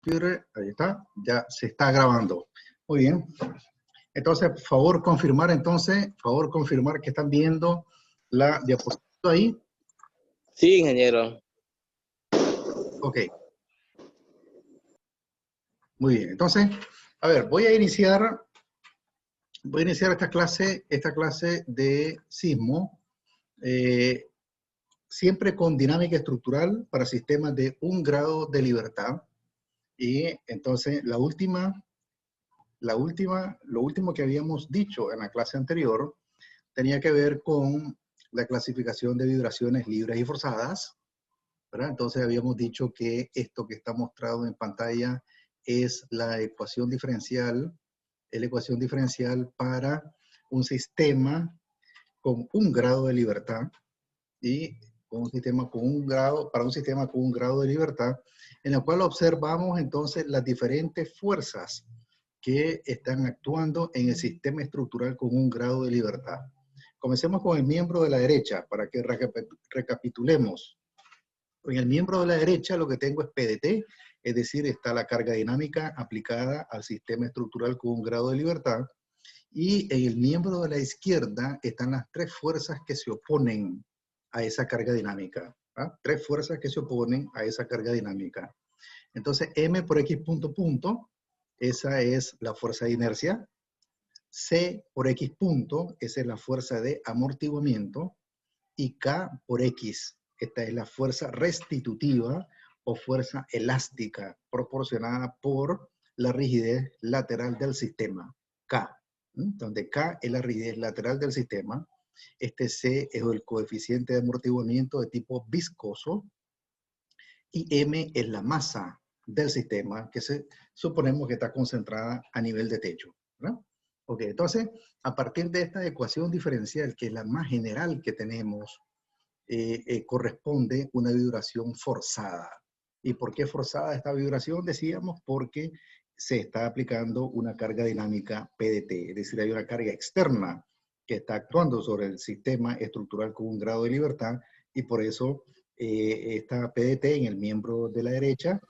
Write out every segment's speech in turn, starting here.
computer, ahí está, ya se está grabando. Muy bien. Entonces, favor confirmar que están viendo la diapositiva ahí. Sí, ingeniero. Ok. Muy bien. Entonces, a ver, voy a iniciar esta clase de sismo, siempre con dinámica estructural para sistemas de 1 grado de libertad. Y entonces, lo último que habíamos dicho en la clase anterior tenía que ver con la clasificación de vibraciones libres y forzadas, ¿verdad? Entonces habíamos dicho que esto que está mostrado en pantalla es la ecuación diferencial para un sistema con 1 grado de libertad y para un sistema con 1 grado de libertad, en el cual observamos entonces las diferentes fuerzas que están actuando en el sistema estructural con 1 grado de libertad. Comencemos con el miembro de la derecha para que recapitulemos. En el miembro de la derecha lo que tengo es PDT, es decir, está la carga dinámica aplicada al sistema estructural con 1 grado de libertad. Y en el miembro de la izquierda están las 3 fuerzas que se oponen a esa carga dinámica. ¿Ah? 3 fuerzas que se oponen a esa carga dinámica. Entonces, M por X punto punto, esa es la fuerza de inercia. C por X punto, esa es la fuerza de amortiguamiento. Y K por X, esta es la fuerza restitutiva o fuerza elástica proporcionada por la rigidez lateral del sistema, K. Donde K es la rigidez lateral del sistema. Este C es el coeficiente de amortiguamiento de tipo viscoso. Y M es la masa del sistema que suponemos que está concentrada a nivel de techo, ¿verdad? Ok, entonces, a partir de esta ecuación diferencial, que es la más general que tenemos, corresponde una vibración forzada. ¿Y por qué forzada esta vibración? Decíamos porque se está aplicando una carga dinámica PDT, es decir, hay una carga externa que está actuando sobre el sistema estructural con 1 grado de libertad y por eso esta PDT en el miembro de la derecha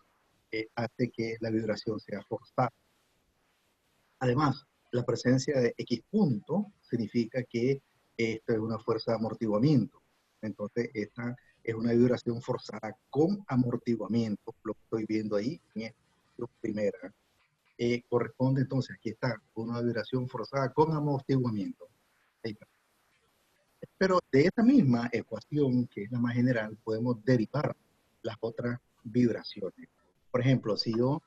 hace que la vibración sea forzada. Además, la presencia de X punto significa que esto es una fuerza de amortiguamiento. Entonces, esta es una vibración forzada con amortiguamiento, lo que estoy viendo ahí en esta primera. Corresponde entonces, aquí está, una vibración forzada con amortiguamiento. Ahí está. Pero de esta misma ecuación, que es la más general, podemos derivar las otras vibraciones. Por ejemplo, si yo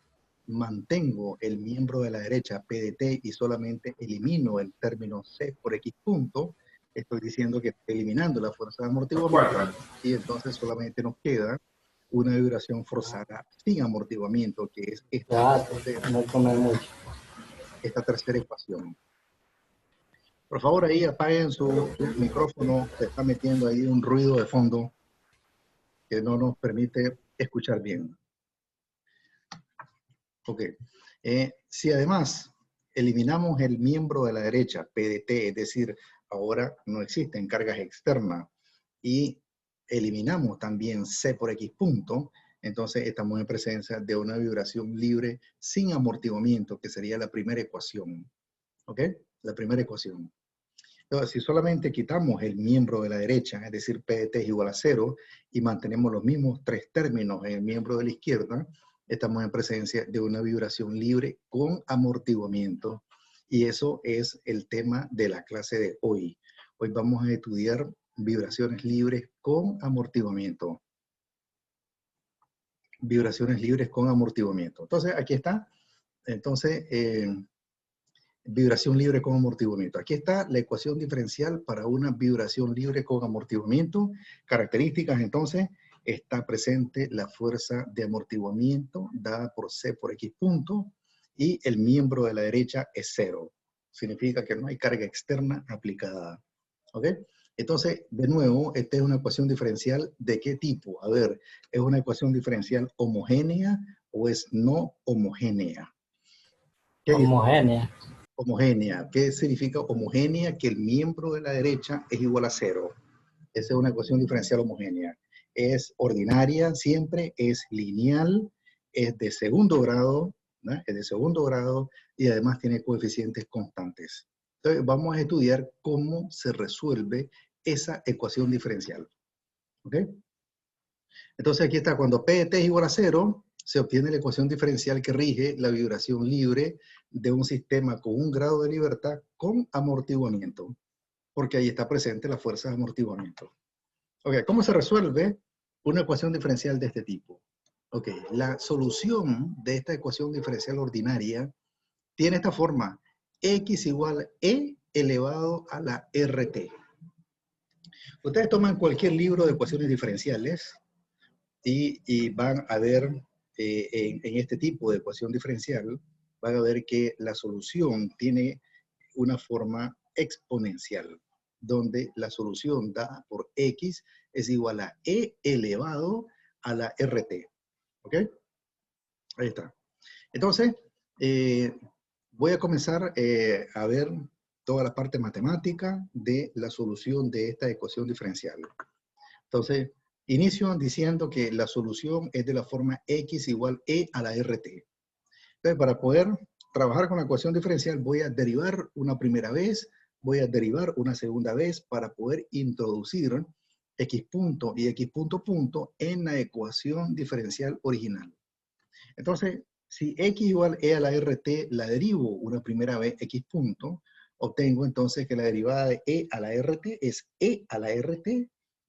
mantengo el miembro de la derecha PDT y solamente elimino el término C por X punto, estoy diciendo que estoy eliminando la fuerza de amortiguamiento y entonces solamente nos queda una vibración forzada sin amortiguamiento, que es esta tercera ecuación. Por favor, ahí apaguen su micrófono, se está metiendo ahí un ruido de fondo que no nos permite escuchar bien. Ok. Si además eliminamos el miembro de la derecha, PDT, es decir, ahora no existen cargas externas, y eliminamos también C por X punto, entonces estamos en presencia de una vibración libre sin amortiguamiento, que sería la primera ecuación. ¿Ok? La primera ecuación. Entonces, si solamente quitamos el miembro de la derecha, es decir, PDT es igual a 0, y mantenemos los mismos 3 términos en el miembro de la izquierda, estamos en presencia de una vibración libre con amortiguamiento. Y eso es el tema de la clase de hoy. Hoy vamos a estudiar vibraciones libres con amortiguamiento. Vibraciones libres con amortiguamiento. Entonces, aquí está. Entonces, vibración libre con amortiguamiento. Aquí está la ecuación diferencial para una vibración libre con amortiguamiento. Características, entonces, está presente la fuerza de amortiguamiento dada por C por X punto y el miembro de la derecha es 0. Significa que no hay carga externa aplicada. ¿Ok? Entonces, de nuevo, esta es una ecuación diferencial ¿de qué tipo? A ver, ¿es una ecuación diferencial homogénea o es no homogénea? Homogénea. Homogénea. ¿Qué significa homogénea? Que el miembro de la derecha es igual a 0. Esa es una ecuación diferencial homogénea. Es ordinaria siempre, es lineal es de segundo grado, ¿no? Es de segundo grado y además tiene coeficientes constantes. Entonces, vamos a estudiar cómo se resuelve esa ecuación diferencial. ¿Ok? Entonces, aquí está, cuando P de t es igual a 0, se obtiene la ecuación diferencial que rige la vibración libre de un sistema con un grado de libertad con amortiguamiento, porque ahí está presente la fuerza de amortiguamiento. Ok, ¿cómo se resuelve una ecuación diferencial de este tipo? Ok, la solución de esta ecuación diferencial ordinaria tiene esta forma: x igual e elevado a la rt. Ustedes toman cualquier libro de ecuaciones diferenciales y van a ver en este tipo de ecuación diferencial, van a ver que la solución tiene una forma exponencial, donde la solución dada por x es igual a e elevado a la rt. ¿Ok? Ahí está. Entonces, voy a comenzar a ver toda la parte matemática de la solución de esta ecuación diferencial. Entonces, inicio diciendo que la solución es de la forma x igual e a la rt. Entonces, para poder trabajar con la ecuación diferencial, voy a derivar una primera vez, voy a derivar una segunda vez para poder introducir x punto y x punto punto en la ecuación diferencial original. Entonces, si x igual e a la rt la derivo una primera vez x punto, obtengo entonces que la derivada de e a la rt es e a la rt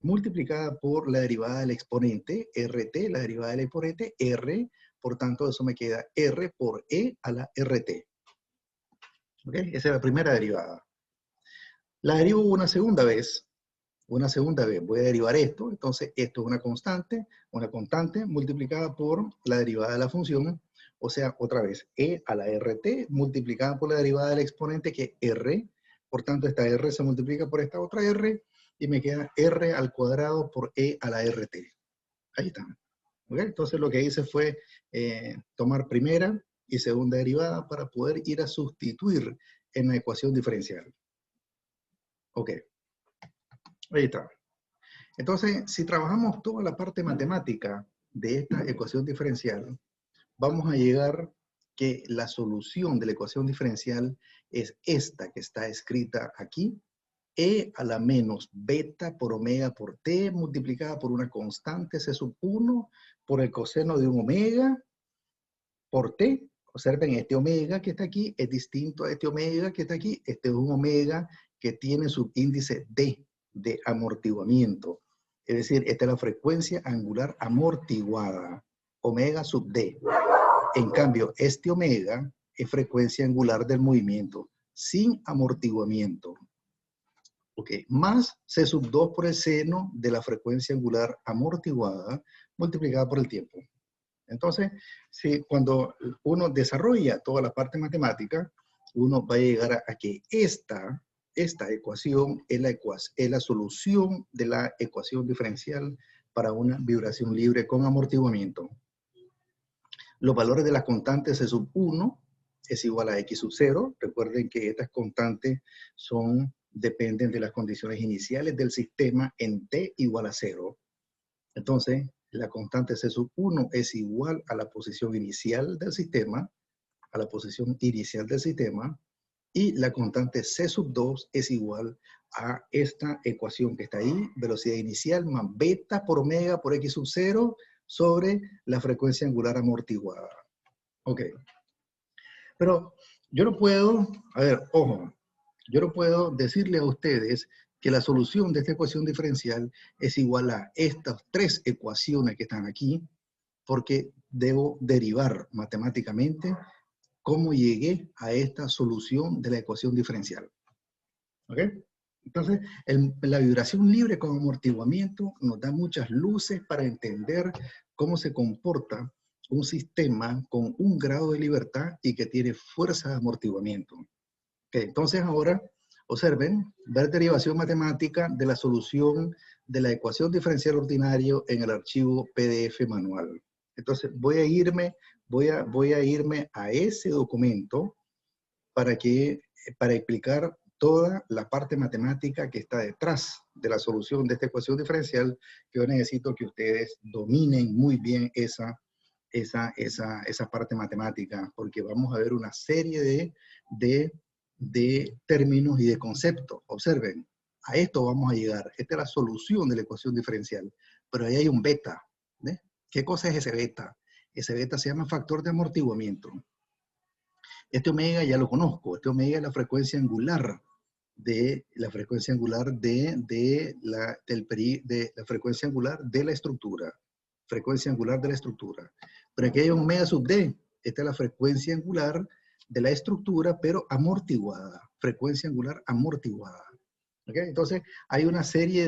multiplicada por la derivada del exponente rt, la derivada del exponente r, por tanto eso me queda r por e a la rt. ¿Ok? Esa es la primera derivada. La derivo una segunda vez. Una segunda vez voy a derivar esto, entonces esto es una constante multiplicada por la derivada de la función, o sea, otra vez, e a la rt multiplicada por la derivada del exponente que es r, por tanto esta r se multiplica por esta otra r, y me queda r al cuadrado por e a la rt. Ahí está. ¿Okay? Entonces lo que hice fue tomar primera y segunda derivada para poder ir a sustituir en la ecuación diferencial. Ok. Ahí está. Entonces, si trabajamos toda la parte matemática de esta ecuación diferencial, vamos a llegar que la solución de la ecuación diferencial es esta que está escrita aquí, e a la menos beta por omega por t multiplicada por una constante c sub 1 por el coseno de un omega por t. Observen, este omega que está aquí es distinto a este omega que está aquí. Este es un omega que tiene subíndice d de amortiguamiento. Es decir, esta es la frecuencia angular amortiguada, omega sub d. En cambio, este omega es frecuencia angular del movimiento sin amortiguamiento. Ok, más C sub 2 por el seno de la frecuencia angular amortiguada multiplicada por el tiempo. Entonces, cuando uno desarrolla toda la parte matemática, uno va a llegar a que esta ecuación es la solución de la ecuación diferencial para una vibración libre con amortiguamiento. Los valores de las constantes C sub 1 es igual a x sub 0. Recuerden que estas constantes dependen de las condiciones iniciales del sistema en t igual a 0. Entonces, la constante C sub 1 es igual a la posición inicial del sistema, y la constante C sub 2 es igual a esta ecuación que está ahí, velocidad inicial más beta por omega por x sub 0 sobre la frecuencia angular amortiguada. Ok. Pero yo no puedo, a ver, ojo, yo no puedo decirle a ustedes que la solución de esta ecuación diferencial es igual a estas tres ecuaciones que están aquí, porque debo derivar matemáticamente cómo llegué a esta solución de la ecuación diferencial. ¿Ok? Entonces, la vibración libre con amortiguamiento nos da muchas luces para entender cómo se comporta un sistema con un grado de libertad y que tiene fuerza de amortiguamiento. Okay, entonces ahora, observen, ver derivación matemática de la solución de la ecuación diferencial ordinario en el archivo PDF manual. Entonces voy a irme a ese documento para explicar toda la parte matemática que está detrás de la solución de esta ecuación diferencial, que yo necesito que ustedes dominen muy bien esa esa parte matemática, porque vamos a ver una serie de términos y de conceptos. Observen, a esto vamos a llegar. Esta es la solución de la ecuación diferencial, pero ahí hay un beta. ¿Ves? ¿Qué cosa es ese beta? Ese beta se llama factor de amortiguamiento. Este omega ya lo conozco. Este omega es la frecuencia angular de la frecuencia angular de la frecuencia angular de la estructura. Frecuencia angular de la estructura. Pero aquí hay un omega sub d. Esta es la frecuencia angular de la estructura, pero amortiguada. Frecuencia angular amortiguada. ¿Okay? Entonces, hay una serie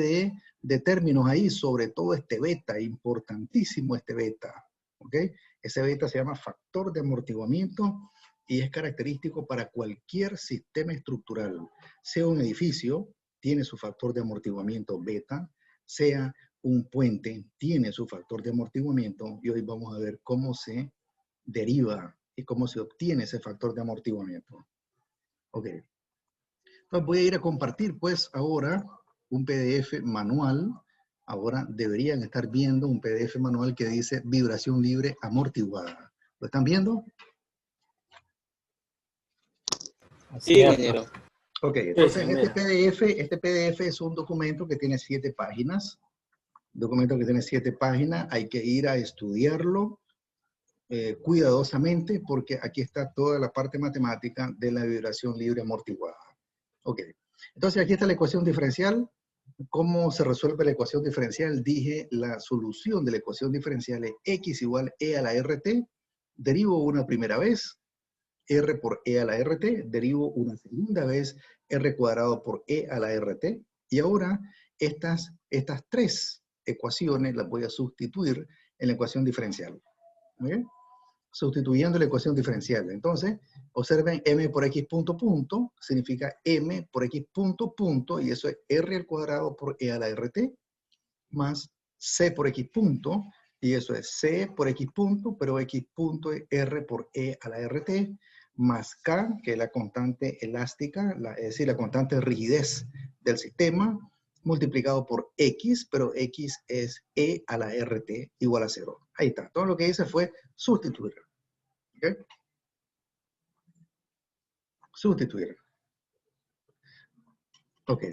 de términos ahí, sobre todo este beta, importantísimo este beta. ¿Okay? Ese beta se llama factor de amortiguamiento y es característico para cualquier sistema estructural. Sea un edificio, tiene su factor de amortiguamiento beta, sea un puente, tiene su factor de amortiguamiento, y hoy vamos a ver cómo se deriva y cómo se obtiene ese factor de amortiguamiento. Ok. Entonces voy a ir a compartir pues ahora un PDF manual. Ahora deberían estar viendo un PDF manual que dice vibración libre amortiguada. ¿Lo están viendo? Sí, ingeniero. Ok, entonces este PDF es un documento que tiene 7 páginas. Documento que tiene 7 páginas. Hay que ir a estudiarlo cuidadosamente porque aquí está toda la parte matemática de la vibración libre amortiguada. Ok, entonces aquí está la ecuación diferencial. ¿Cómo se resuelve la ecuación diferencial? Dije, la solución de la ecuación diferencial es x igual e a la rt. Derivo una primera vez, r por e a la rt. Derivo una segunda vez, r cuadrado por e a la rt. Y ahora estas 3 ecuaciones las voy a sustituir en la ecuación diferencial. ¿Bien? Sustituyendo la ecuación diferencial. Entonces, observen, m por x punto punto significa m por x punto punto, y eso es r al cuadrado por e a la rt, más c por x punto, y eso es c por x punto, pero x punto es r por e a la rt, más k, que es la constante elástica, es decir, la constante rigidez del sistema, multiplicado por x, pero x es e a la rt igual a 0. Ahí está. Todo lo que hice fue sustituir. ¿Okay? Sustituir. Ok.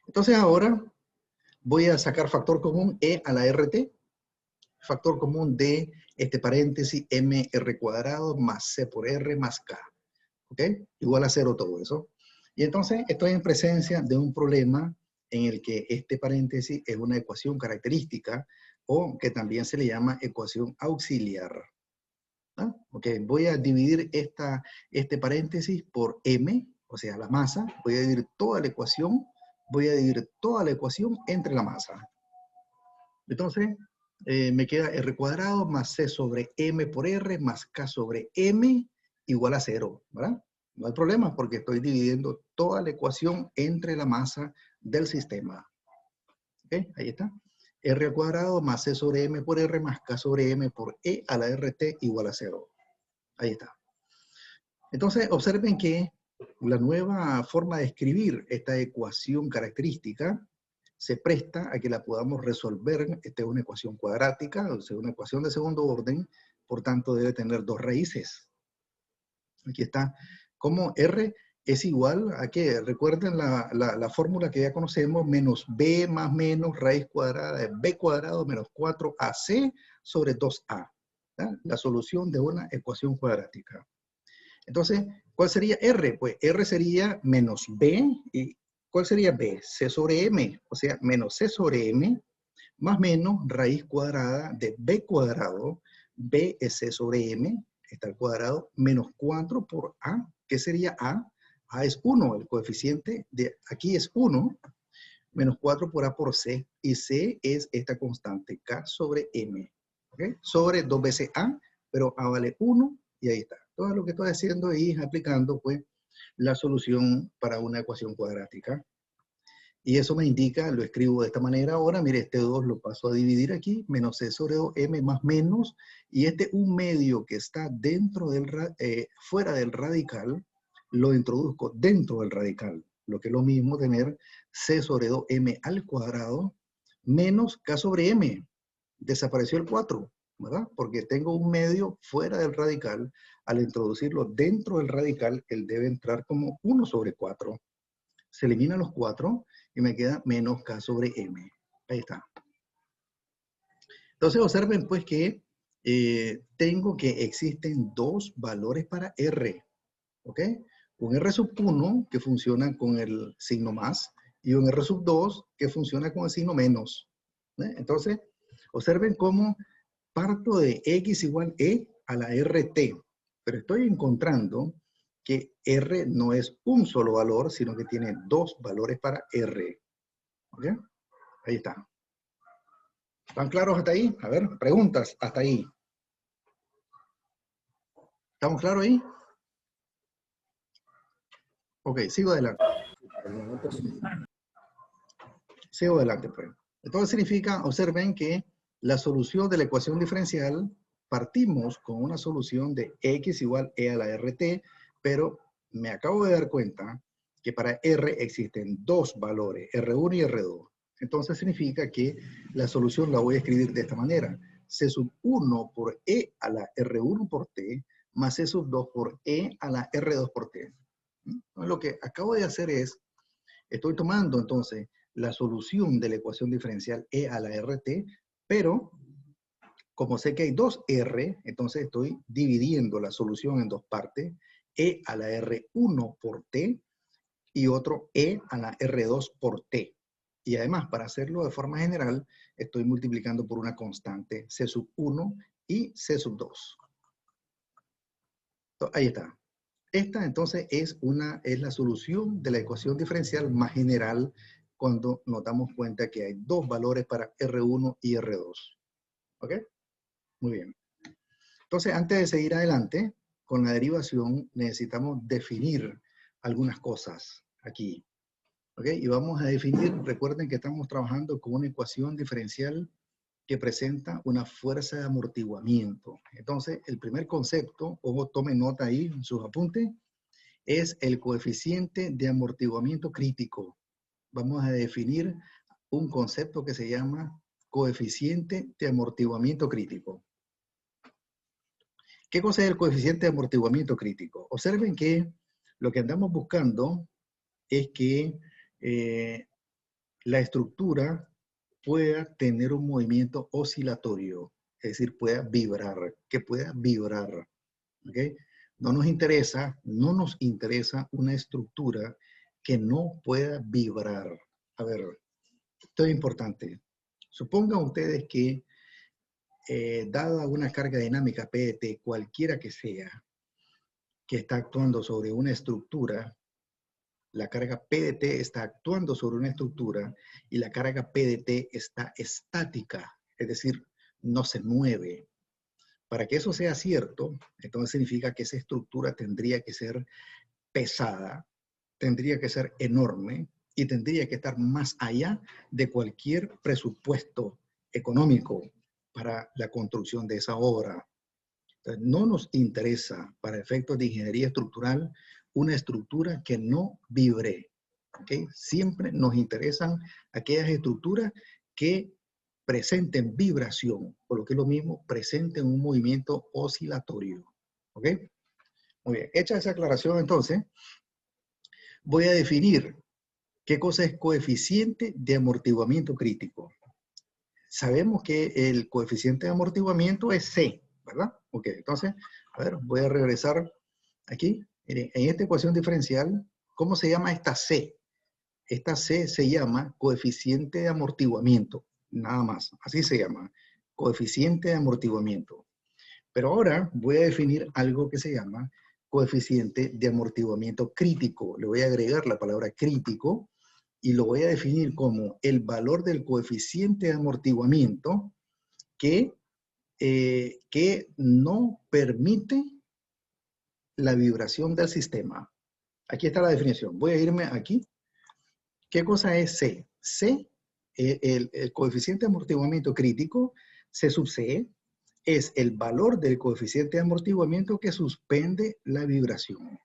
Entonces ahora voy a sacar factor común e a la rt. Factor común de este paréntesis mr cuadrado más c por r más k. ¿Ok? Igual a 0 todo eso. Y entonces estoy en presencia de un problema en el que este paréntesis es una ecuación característica o que también se le llama ecuación auxiliar. ¿Ah? Ok, voy a dividir este paréntesis por m, o sea, la masa. Voy a dividir toda la ecuación. Voy a dividir toda la ecuación entre la masa. Entonces, me queda r cuadrado más c sobre m por r más k sobre m igual a 0, ¿verdad? No hay problema porque estoy dividiendo toda la ecuación entre la masa del sistema. ¿Ok? Ahí está. R al cuadrado más c sobre m por r más k sobre m por e a la rt igual a 0. Ahí está. Entonces, observen que la nueva forma de escribir esta ecuación característica se presta a que la podamos resolver. Esta es una ecuación cuadrática, o sea, una ecuación de segundo orden, por tanto debe tener 2 raíces. Aquí está. Como R es igual a que, recuerden la fórmula que ya conocemos, menos b más menos raíz cuadrada de b cuadrado menos 4ac sobre 2a. ¿Ya? La solución de una ecuación cuadrática. Entonces, ¿cuál sería R? Pues R sería menos b. ¿Y cuál sería b? C sobre m. O sea, menos c sobre m más menos raíz cuadrada de b cuadrado. B es c sobre m, está al cuadrado, menos 4 por a. ¿Qué sería a? A es 1, el coeficiente de aquí es 1, menos 4 por a por c. Y c es esta constante, k sobre m. ¿Okay? Sobre 2 veces a, pero a vale 1 y ahí está. Todo lo que estoy haciendo es aplicando pues la solución para una ecuación cuadrática. Y eso me indica, lo escribo de esta manera ahora, mire, este 2 lo paso a dividir aquí, menos c sobre 2m más menos, y este 1/2 que está dentro del, fuera del radical, lo introduzco dentro del radical, lo que es lo mismo tener c sobre 2m al cuadrado menos k sobre m. Desapareció el 4, ¿verdad? Porque tengo un medio fuera del radical. Al introducirlo dentro del radical, él debe entrar como 1 sobre 4. Se eliminan los 4 y me queda menos K sobre M. Ahí está. Entonces observen pues que tengo que existen dos valores para R. ¿Ok? Un R sub 1 que funciona con el signo más y un R sub 2 que funciona con el signo menos. Entonces, observen cómo parto de X igual E a la RT, pero estoy encontrando que R no es un solo valor, sino que tiene dos valores para R. ¿Ok? Ahí está. ¿Están claros hasta ahí? A ver, preguntas hasta ahí. ¿Estamos claros ahí? Ok, sigo adelante. Sigo adelante, pues. Entonces significa, observen que la solución de la ecuación diferencial, partimos con una solución de X igual E a la RT, pero me acabo de dar cuenta que para R existen dos valores, R1 y R2. Entonces significa que la solución la voy a escribir de esta manera. C sub 1 por E a la R1 por T, más C sub 2 por E a la R2 por T. Entonces, lo que acabo de hacer es, estoy tomando entonces la solución de la ecuación diferencial E a la RT, pero como sé que hay dos R, entonces estoy dividiendo la solución en dos partes, E a la R1 por T y otro E a la R2 por T. Y además, para hacerlo de forma general, estoy multiplicando por una constante C sub 1 y C sub 2. Entonces, ahí está. Esta entonces es la solución de la ecuación diferencial más general cuando nos damos cuenta que hay dos valores para R1 y R2. ¿Ok? Muy bien. Entonces, antes de seguir adelante con la derivación, necesitamos definir algunas cosas aquí. ¿Ok? Y vamos a definir, recuerden que estamos trabajando con una ecuación diferencial que presenta una fuerza de amortiguamiento. Entonces, el primer concepto, ojo, tomen nota ahí en sus apuntes, es el coeficiente de amortiguamiento crítico. Vamos a definir un concepto que se llama coeficiente de amortiguamiento crítico. ¿Qué cosa es el coeficiente de amortiguamiento crítico? Observen que lo que andamos buscando es que la estructura pueda tener un movimiento oscilatorio, es decir, pueda vibrar, que pueda vibrar. ¿Okay? No nos interesa una estructura que no pueda vibrar. A ver, esto es importante. Supongan ustedes que, dada una carga dinámica PDT, cualquiera que sea, que está actuando sobre una estructura, la carga PDT está actuando sobre una estructura y la carga PDT está estática, es decir, no se mueve. Para que eso sea cierto, entonces significa que esa estructura tendría que ser pesada, tendría que ser enorme y tendría que estar más allá de cualquier presupuesto económico para la construcción de esa obra. Entonces, no nos interesa, para efectos de ingeniería estructural, una estructura que no vibre. ¿Okay? Siempre nos interesan aquellas estructuras que presenten vibración, o lo que es lo mismo, presenten un movimiento oscilatorio. ¿Ok? Muy bien, hecha esa aclaración entonces, voy a definir qué cosa es coeficiente de amortiguamiento crítico. Sabemos que el coeficiente de amortiguamiento es C, ¿verdad? Ok, entonces, a ver, voy a regresar aquí. Miren, en esta ecuación diferencial, ¿cómo se llama esta C? Esta C se llama coeficiente de amortiguamiento, nada más, así se llama, coeficiente de amortiguamiento. Pero ahora voy a definir algo que se llama coeficiente de amortiguamiento crítico. Le voy a agregar la palabra crítico y lo voy a definir como el valor del coeficiente de amortiguamiento que no permite la vibración del sistema. Aquí está la definición. Voy a irme aquí. ¿Qué cosa es C? C, el coeficiente de amortiguamiento crítico, C sub C, es el valor del coeficiente de amortiguamiento que suspende la vibración.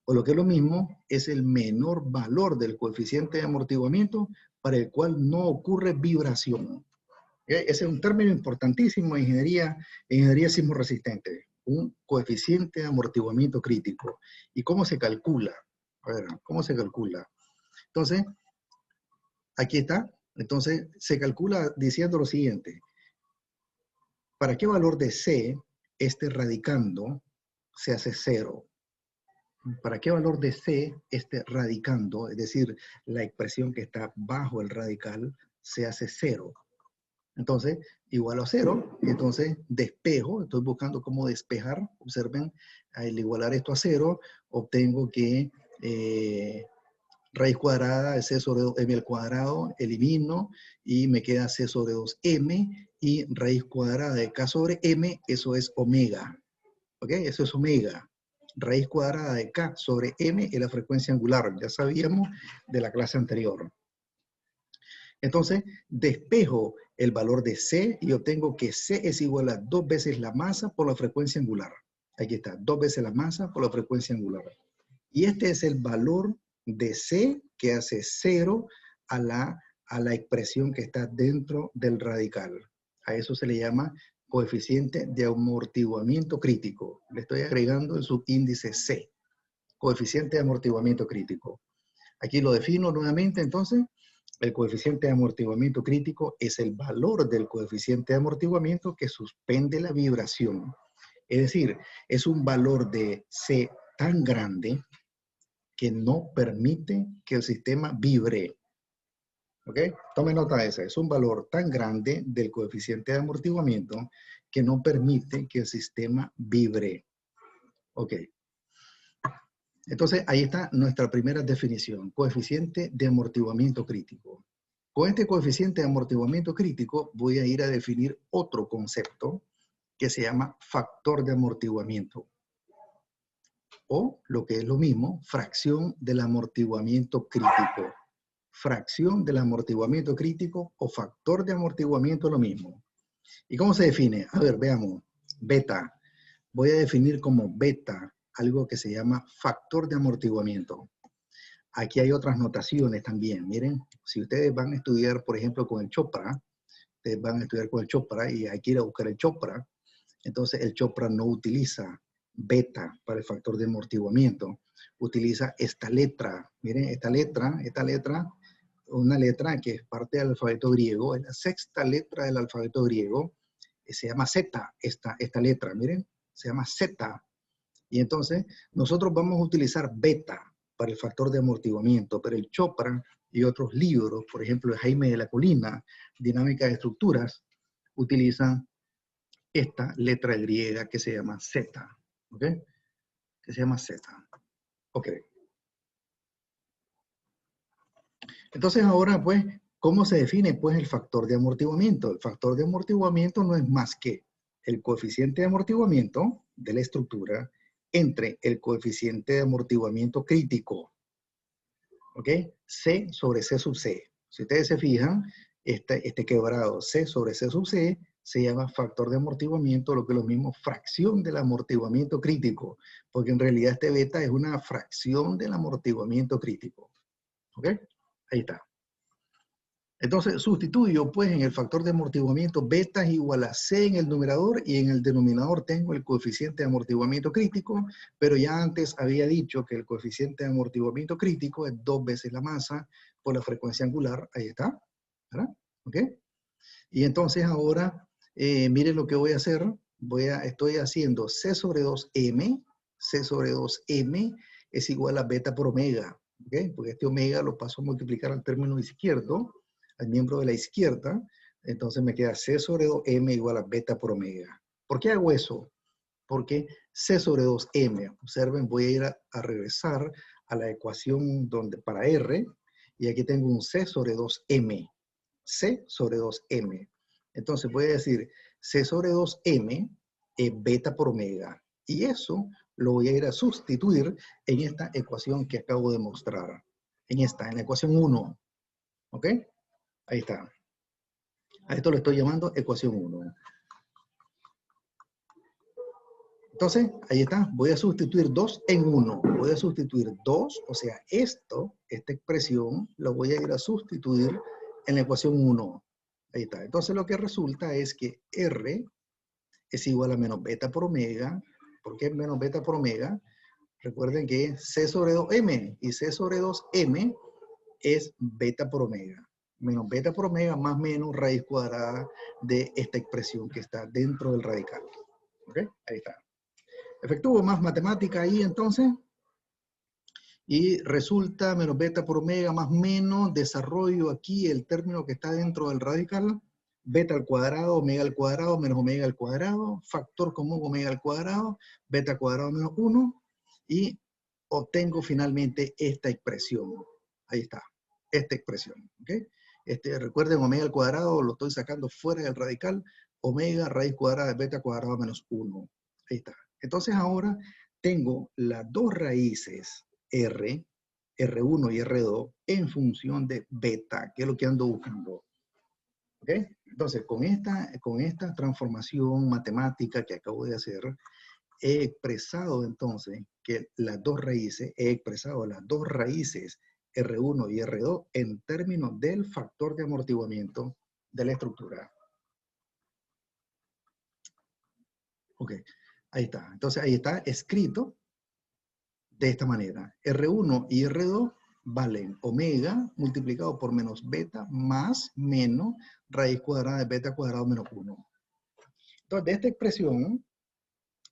O lo que es lo mismo, es el menor valor del coeficiente de amortiguamiento para el cual no ocurre vibración. Ese es un término importantísimo en ingeniería sismo resistente. Un coeficiente de amortiguamiento crítico. ¿Y cómo se calcula? A ver, ¿cómo se calcula? Entonces, aquí está. Entonces, se calcula diciendo lo siguiente. ¿Para qué valor de C este radicando se hace 0? ¿Para qué valor de C este radicando, es decir, la expresión que está bajo el radical, se hace 0? Entonces, igual a 0, entonces despejo, estoy buscando cómo despejar. Observen, al igualar esto a 0, obtengo que raíz cuadrada de C sobre 2m al cuadrado, elimino y me queda C sobre 2m y raíz cuadrada de K sobre m, eso es omega. ¿Ok? Eso es omega. Raíz cuadrada de K sobre m es la frecuencia angular. Ya sabíamos de la clase anterior. Entonces, despejo el valor de C y obtengo que C es igual a 2 veces la masa por la frecuencia angular. Aquí está, 2 veces la masa por la frecuencia angular. Y este es el valor de C que hace 0 a la expresión que está dentro del radical. A eso se le llama coeficiente de amortiguamiento crítico. Le estoy agregando el subíndice C, coeficiente de amortiguamiento crítico. Aquí lo defino nuevamente, entonces. El coeficiente de amortiguamiento crítico es el valor del coeficiente de amortiguamiento que suspende la vibración. Es decir, es un valor de C tan grande que no permite que el sistema vibre. ¿Ok? Tome nota de eso. Es un valor tan grande del coeficiente de amortiguamiento que no permite que el sistema vibre. ¿Ok? Entonces, ahí está nuestra primera definición, coeficiente de amortiguamiento crítico. Con este coeficiente de amortiguamiento crítico voy a ir a definir otro concepto que se llama factor de amortiguamiento. O, lo que es lo mismo, fracción del amortiguamiento crítico. Fracción del amortiguamiento crítico o factor de amortiguamiento es lo mismo. ¿Y cómo se define? A ver, veamos. Beta. Voy a definir como beta algo que se llama factor de amortiguamiento. Aquí hay otras notaciones también. Miren, si ustedes van a estudiar, por ejemplo, con el Chopra, ustedes van a estudiar con el Chopra y hay que ir a buscar el Chopra, entonces el Chopra no utiliza beta para el factor de amortiguamiento, utiliza esta letra. Miren, esta letra, una letra que es parte del alfabeto griego, es la sexta letra del alfabeto griego, se llama Z, esta letra, miren, se llama Z. Y entonces nosotros vamos a utilizar beta para el factor de amortiguamiento, pero el Chopra y otros libros, por ejemplo, de Jaime de la Colina, Dinámica de Estructuras, utilizan esta letra griega que se llama Z, ¿ok? Que se llama Z, ¿ok? Entonces ahora, pues, ¿cómo se define, pues, el factor de amortiguamiento? El factor de amortiguamiento no es más que el coeficiente de amortiguamiento de la estructura entre el coeficiente de amortiguamiento crítico, ¿ok? C sobre C sub C. Si ustedes se fijan, este quebrado C sobre C sub C se llama factor de amortiguamiento, lo que es lo mismo, fracción del amortiguamiento crítico, porque en realidad este beta es una fracción del amortiguamiento crítico, ¿ok? Ahí está. Entonces sustituyo pues en el factor de amortiguamiento beta es igual a C en el numerador y en el denominador tengo el coeficiente de amortiguamiento crítico, pero ya antes había dicho que el coeficiente de amortiguamiento crítico es 2 veces la masa por la frecuencia angular. Ahí está, ¿verdad? ¿Ok? Y entonces ahora, miren lo que voy a hacer. Estoy haciendo C sobre 2M, C sobre 2M es igual a beta por omega, ¿ok? Porque este omega lo paso a multiplicar al término izquierdo, al miembro de la izquierda, entonces me queda C sobre 2M igual a beta por omega. ¿Por qué hago eso? Porque C sobre 2M, observen, voy a ir a regresar a la ecuación para R, y aquí tengo un C sobre 2M. C sobre 2M. Entonces voy a decir C sobre 2M es beta por omega. Y eso lo voy a ir a sustituir en esta ecuación que acabo de mostrar. En la ecuación 1. ¿Ok? Ahí está. A esto le estoy llamando ecuación 1. Entonces, ahí está. Voy a sustituir 2 en 1. Voy a sustituir 2, o sea, esta expresión, la voy a ir a sustituir en la ecuación 1. Ahí está. Entonces lo que resulta es que R es igual a menos beta por omega. ¿Por qué menos beta por omega? Recuerden que es C sobre 2M y C sobre 2M es beta por omega. Menos beta por omega más menos raíz cuadrada de esta expresión que está dentro del radical. ¿Ok? Ahí está. Efectúo más matemática ahí entonces. Y resulta menos beta por omega más menos, desarrollo aquí el término que está dentro del radical, beta al cuadrado, menos omega al cuadrado, factor común omega al cuadrado, beta cuadrado menos 1, y obtengo finalmente esta expresión. Ahí está, esta expresión. ¿Okay? Recuerden, omega al cuadrado lo estoy sacando fuera del radical, omega raíz cuadrada de beta cuadrado menos 1. Ahí está. Entonces ahora tengo las dos raíces R, R1 y R2 en función de beta, que es lo que ando buscando. ¿Ok? Entonces, con esta transformación matemática que acabo de hacer, he expresado entonces que las dos raíces, R1 y R2 en términos del factor de amortiguamiento de la estructura. Ok, ahí está. Entonces, ahí está escrito de esta manera. R1 y R2 valen omega multiplicado por menos beta más menos raíz cuadrada de beta cuadrado menos 1. Entonces,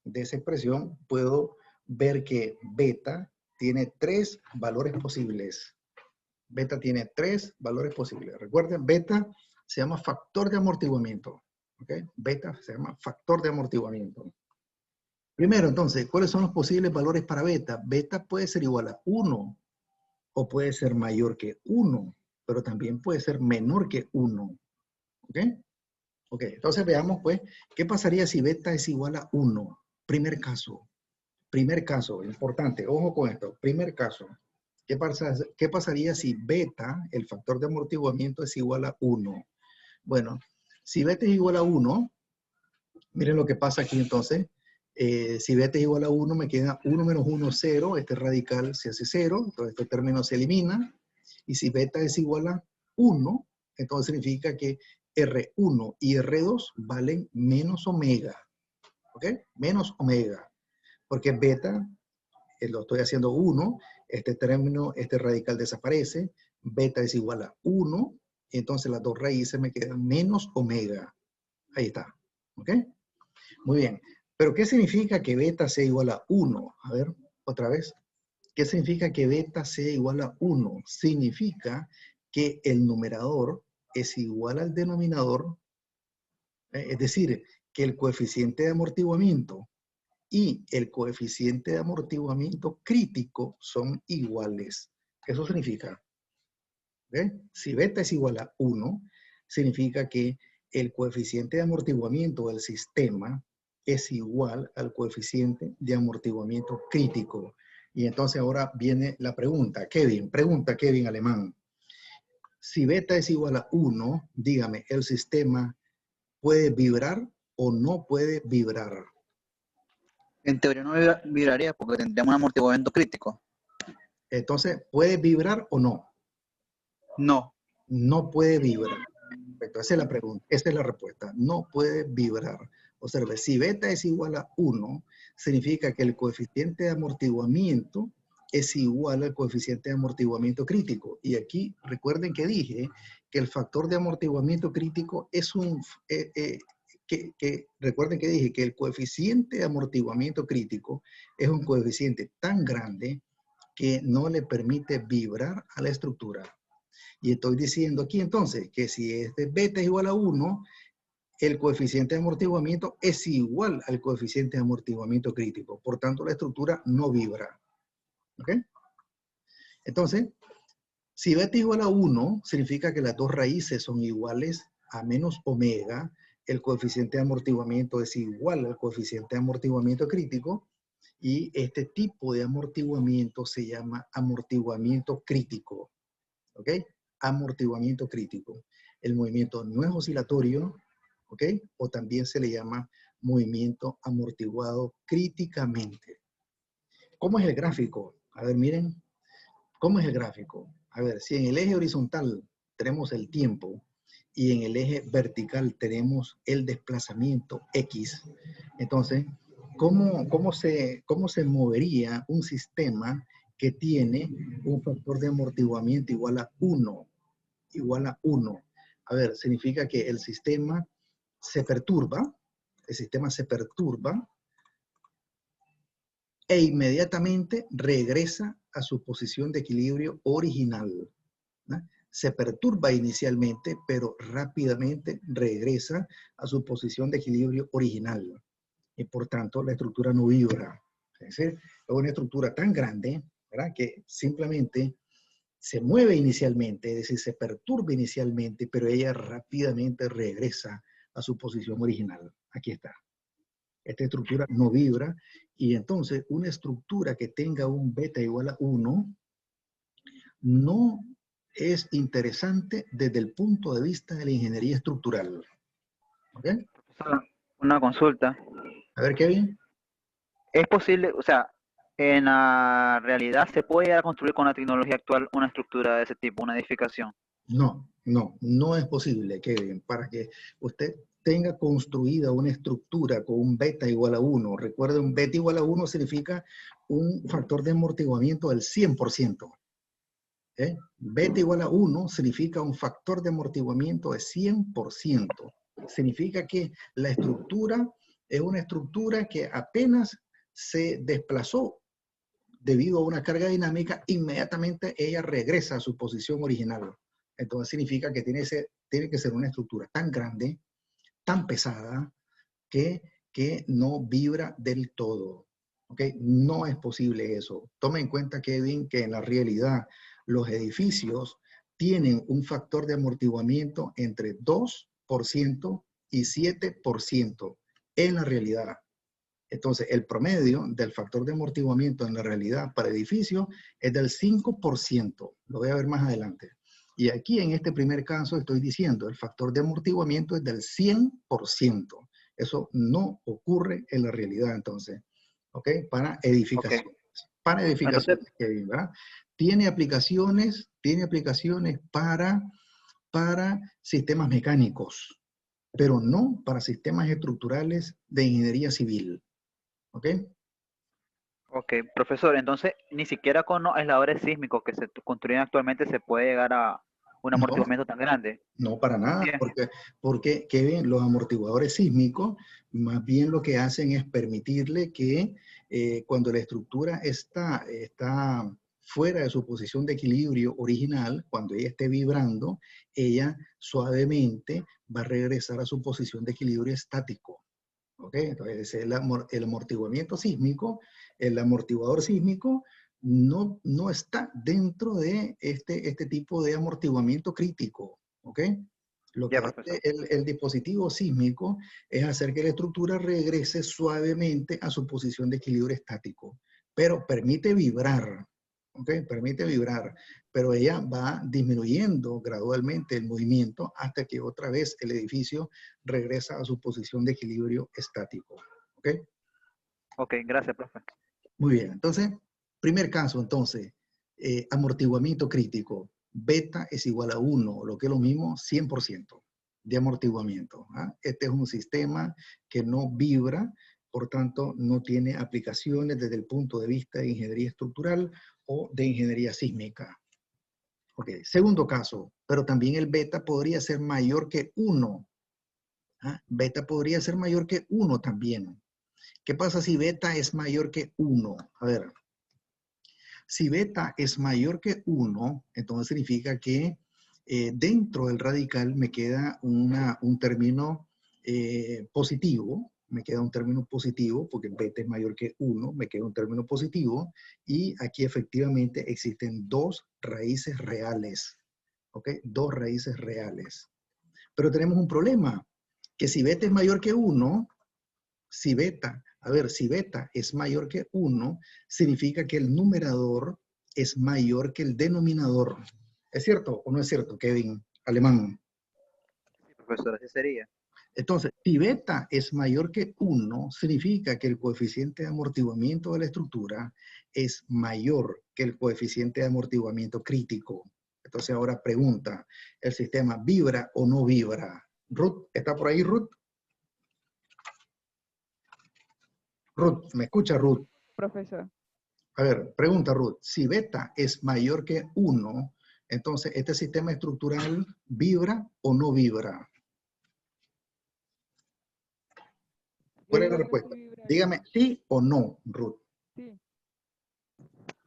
de esa expresión puedo ver que beta tiene tres valores posibles. Beta tiene tres valores posibles. Recuerden, beta se llama factor de amortiguamiento. ¿Ok? Beta se llama factor de amortiguamiento. Primero, entonces, ¿cuáles son los posibles valores para beta? Beta puede ser igual a 1 o puede ser mayor que 1, pero también puede ser menor que 1. ¿Ok? Ok, entonces veamos pues, ¿qué pasaría si beta es igual a 1? Primer caso, importante, ojo con esto, primer caso. ¿Qué pasaría si beta, el factor de amortiguamiento, es igual a 1? Bueno, si beta es igual a 1, miren lo que pasa aquí entonces. Si beta es igual a 1, me queda 1 menos 1, 0. Este radical se hace 0, entonces este término se elimina. Y si beta es igual a 1, entonces significa que R1 y R2 valen menos omega. ¿Ok? Menos omega. Porque beta, lo estoy haciendo 1, este término, este radical desaparece. Beta es igual a 1, entonces las dos raíces me quedan menos omega. Ahí está. ¿Ok? Muy bien. Pero ¿qué significa que beta sea igual a 1? A ver, otra vez. ¿Qué significa que beta sea igual a 1? Significa que el numerador es igual al denominador, es decir, que el coeficiente de amortiguamiento y el coeficiente de amortiguamiento crítico son iguales. Eso significa, ¿ve? Si beta es igual a 1, significa que el coeficiente de amortiguamiento del sistema es igual al coeficiente de amortiguamiento crítico. Y entonces ahora viene la pregunta. Pregunta Kevin Alemán. Si beta es igual a 1, dígame, ¿el sistema puede vibrar o no puede vibrar? En teoría no vibraría porque tendríamos un amortiguamiento crítico. Entonces, ¿puede vibrar o no? No. No puede vibrar. Perfecto, esa es la pregunta, esa es la respuesta. No puede vibrar. Observe, si beta es igual a 1, significa que el coeficiente de amortiguamiento es igual al coeficiente de amortiguamiento crítico. Y aquí recuerden que dije que el factor de amortiguamiento crítico es recuerden que dije que el coeficiente de amortiguamiento crítico es un coeficiente tan grande que no le permite vibrar a la estructura. Y estoy diciendo aquí entonces que si este beta es igual a 1, el coeficiente de amortiguamiento es igual al coeficiente de amortiguamiento crítico. Por tanto, la estructura no vibra. ¿Ok? Entonces, si beta es igual a 1, significa que las dos raíces son iguales a menos omega. El coeficiente de amortiguamiento es igual al coeficiente de amortiguamiento crítico. Y este tipo de amortiguamiento se llama amortiguamiento crítico. ¿Ok? Amortiguamiento crítico. El movimiento no es oscilatorio, ¿ok? O también se le llama movimiento amortiguado críticamente. ¿Cómo es el gráfico? A ver, miren, ¿cómo es el gráfico? A ver, si en el eje horizontal tenemos el tiempo y en el eje vertical tenemos el desplazamiento X. Entonces, ¿cómo se movería un sistema que tiene un factor de amortiguamiento igual a 1? Igual a 1. A ver, significa que el sistema se perturba, e inmediatamente regresa a su posición de equilibrio original, ¿no? Se perturba inicialmente, pero rápidamente regresa a su posición de equilibrio original. Y por tanto, la estructura no vibra. Es decir, es una estructura tan grande, ¿verdad?, que simplemente se mueve inicialmente, es decir, se perturba inicialmente, pero ella rápidamente regresa a su posición original. Aquí está. Esta estructura no vibra, y entonces una estructura que tenga un beta igual a 1 no es interesante desde el punto de vista de la ingeniería estructural. ¿Ok? Profesor, una consulta. A ver, Kevin. ¿Es posible, o sea, en la realidad se puede llegar a construir con la tecnología actual una estructura de ese tipo, una edificación? No es posible, Kevin, para que usted tenga construida una estructura con un beta igual a 1. Recuerde, un beta igual a 1 significa un factor de amortiguamiento del 100%. Beta igual a 1 significa un factor de amortiguamiento de 100%. Significa que la estructura es una estructura que apenas se desplazó debido a una carga dinámica, inmediatamente ella regresa a su posición original. Entonces significa que tiene que ser una estructura tan grande, tan pesada, que no vibra del todo. ¿Ok? No es posible eso. Tome en cuenta, Kevin, que en la realidad los edificios tienen un factor de amortiguamiento entre 2% y 7% en la realidad. Entonces, el promedio del factor de amortiguamiento en la realidad para edificios es del 5%. Lo voy a ver más adelante. Y aquí en este primer caso estoy diciendo el factor de amortiguamiento es del 100%. Eso no ocurre en la realidad, entonces. ¿Ok? Para edificaciones. Okay. Para edificaciones, Entonces, Kevin, ¿verdad? Tiene aplicaciones para sistemas mecánicos, pero no para sistemas estructurales de ingeniería civil. ¿Ok? ok, profesor, entonces ni siquiera con los aisladores sísmicos que se construyen actualmente se puede llegar a un No, amortiguamiento tan grande. no para nada, Bien, porque Kevin, los amortiguadores sísmicos más bien lo que hacen es permitirle que cuando la estructura está fuera de su posición de equilibrio original, cuando ella esté vibrando, ella suavemente va a regresar a su posición de equilibrio estático. ¿Ok? Entonces, el amortiguamiento sísmico, el amortiguador sísmico no está dentro de este tipo de amortiguamiento crítico. ¿Ok? Lo que ya, hace profesor. el dispositivo sísmico es hacer que la estructura regrese suavemente a su posición de equilibrio estático, pero permite vibrar. ¿Ok? Permite vibrar, pero ella va disminuyendo gradualmente el movimiento hasta que otra vez el edificio regresa a su posición de equilibrio estático. ¿Ok? Ok, gracias, profe. Muy bien. Entonces, primer caso, entonces, amortiguamiento crítico. Beta es igual a 1, lo que es lo mismo, 100% de amortiguamiento. ¿Ah? Este es un sistema que no vibra, por tanto, no tiene aplicaciones desde el punto de vista de ingeniería estructural o de ingeniería sísmica. Ok, segundo caso, pero también el beta podría ser mayor que 1. ¿Ah? Beta podría ser mayor que 1 también. ¿Qué pasa si beta es mayor que 1? A ver, si beta es mayor que 1, entonces significa que dentro del radical me queda un término positivo, me queda un término positivo, porque beta es mayor que 1, me queda un término positivo, y aquí efectivamente existen dos raíces reales, ¿ok? Dos raíces reales. Pero tenemos un problema, que si beta es mayor que 1, si beta es mayor que 1, significa que el numerador es mayor que el denominador. ¿Es cierto o no es cierto, Kevin? Alemán. Sí, profesor, así sería. Entonces, si beta es mayor que 1, significa que el coeficiente de amortiguamiento de la estructura es mayor que el coeficiente de amortiguamiento crítico. Entonces ahora pregunta, ¿el sistema vibra o no vibra? Ruth, ¿está por ahí Ruth? Ruth, ¿me escucha Ruth? Profesor. A ver, pregunta Ruth, si beta es mayor que 1, entonces ¿este sistema estructural vibra o no vibra? ¿Cuál es la respuesta? Dígame sí o no, Ruth. Sí.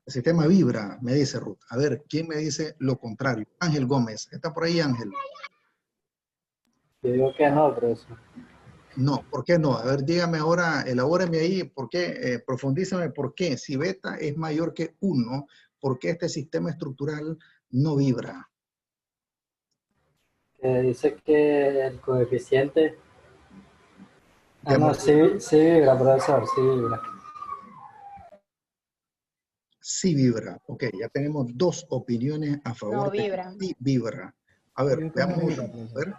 El sistema vibra, me dice Ruth. A ver, ¿quién me dice lo contrario? Ángel Gómez. ¿Está por ahí Ángel? Yo digo que no, profesor. No, ¿por qué no? A ver, dígame ahora, elabóreme ahí, ¿por qué? Profundízame por qué. Si beta es mayor que 1, ¿por qué este sistema estructural no vibra? Que dice que el coeficiente... De Ah, no, sí, amortiguamiento. sí vibra, profesor, sí vibra. Sí vibra. Ok, ya tenemos dos opiniones a favor No de que vibra. sí vibra. A ver, Digo que no veamos vibra, uno. A profesor. ver.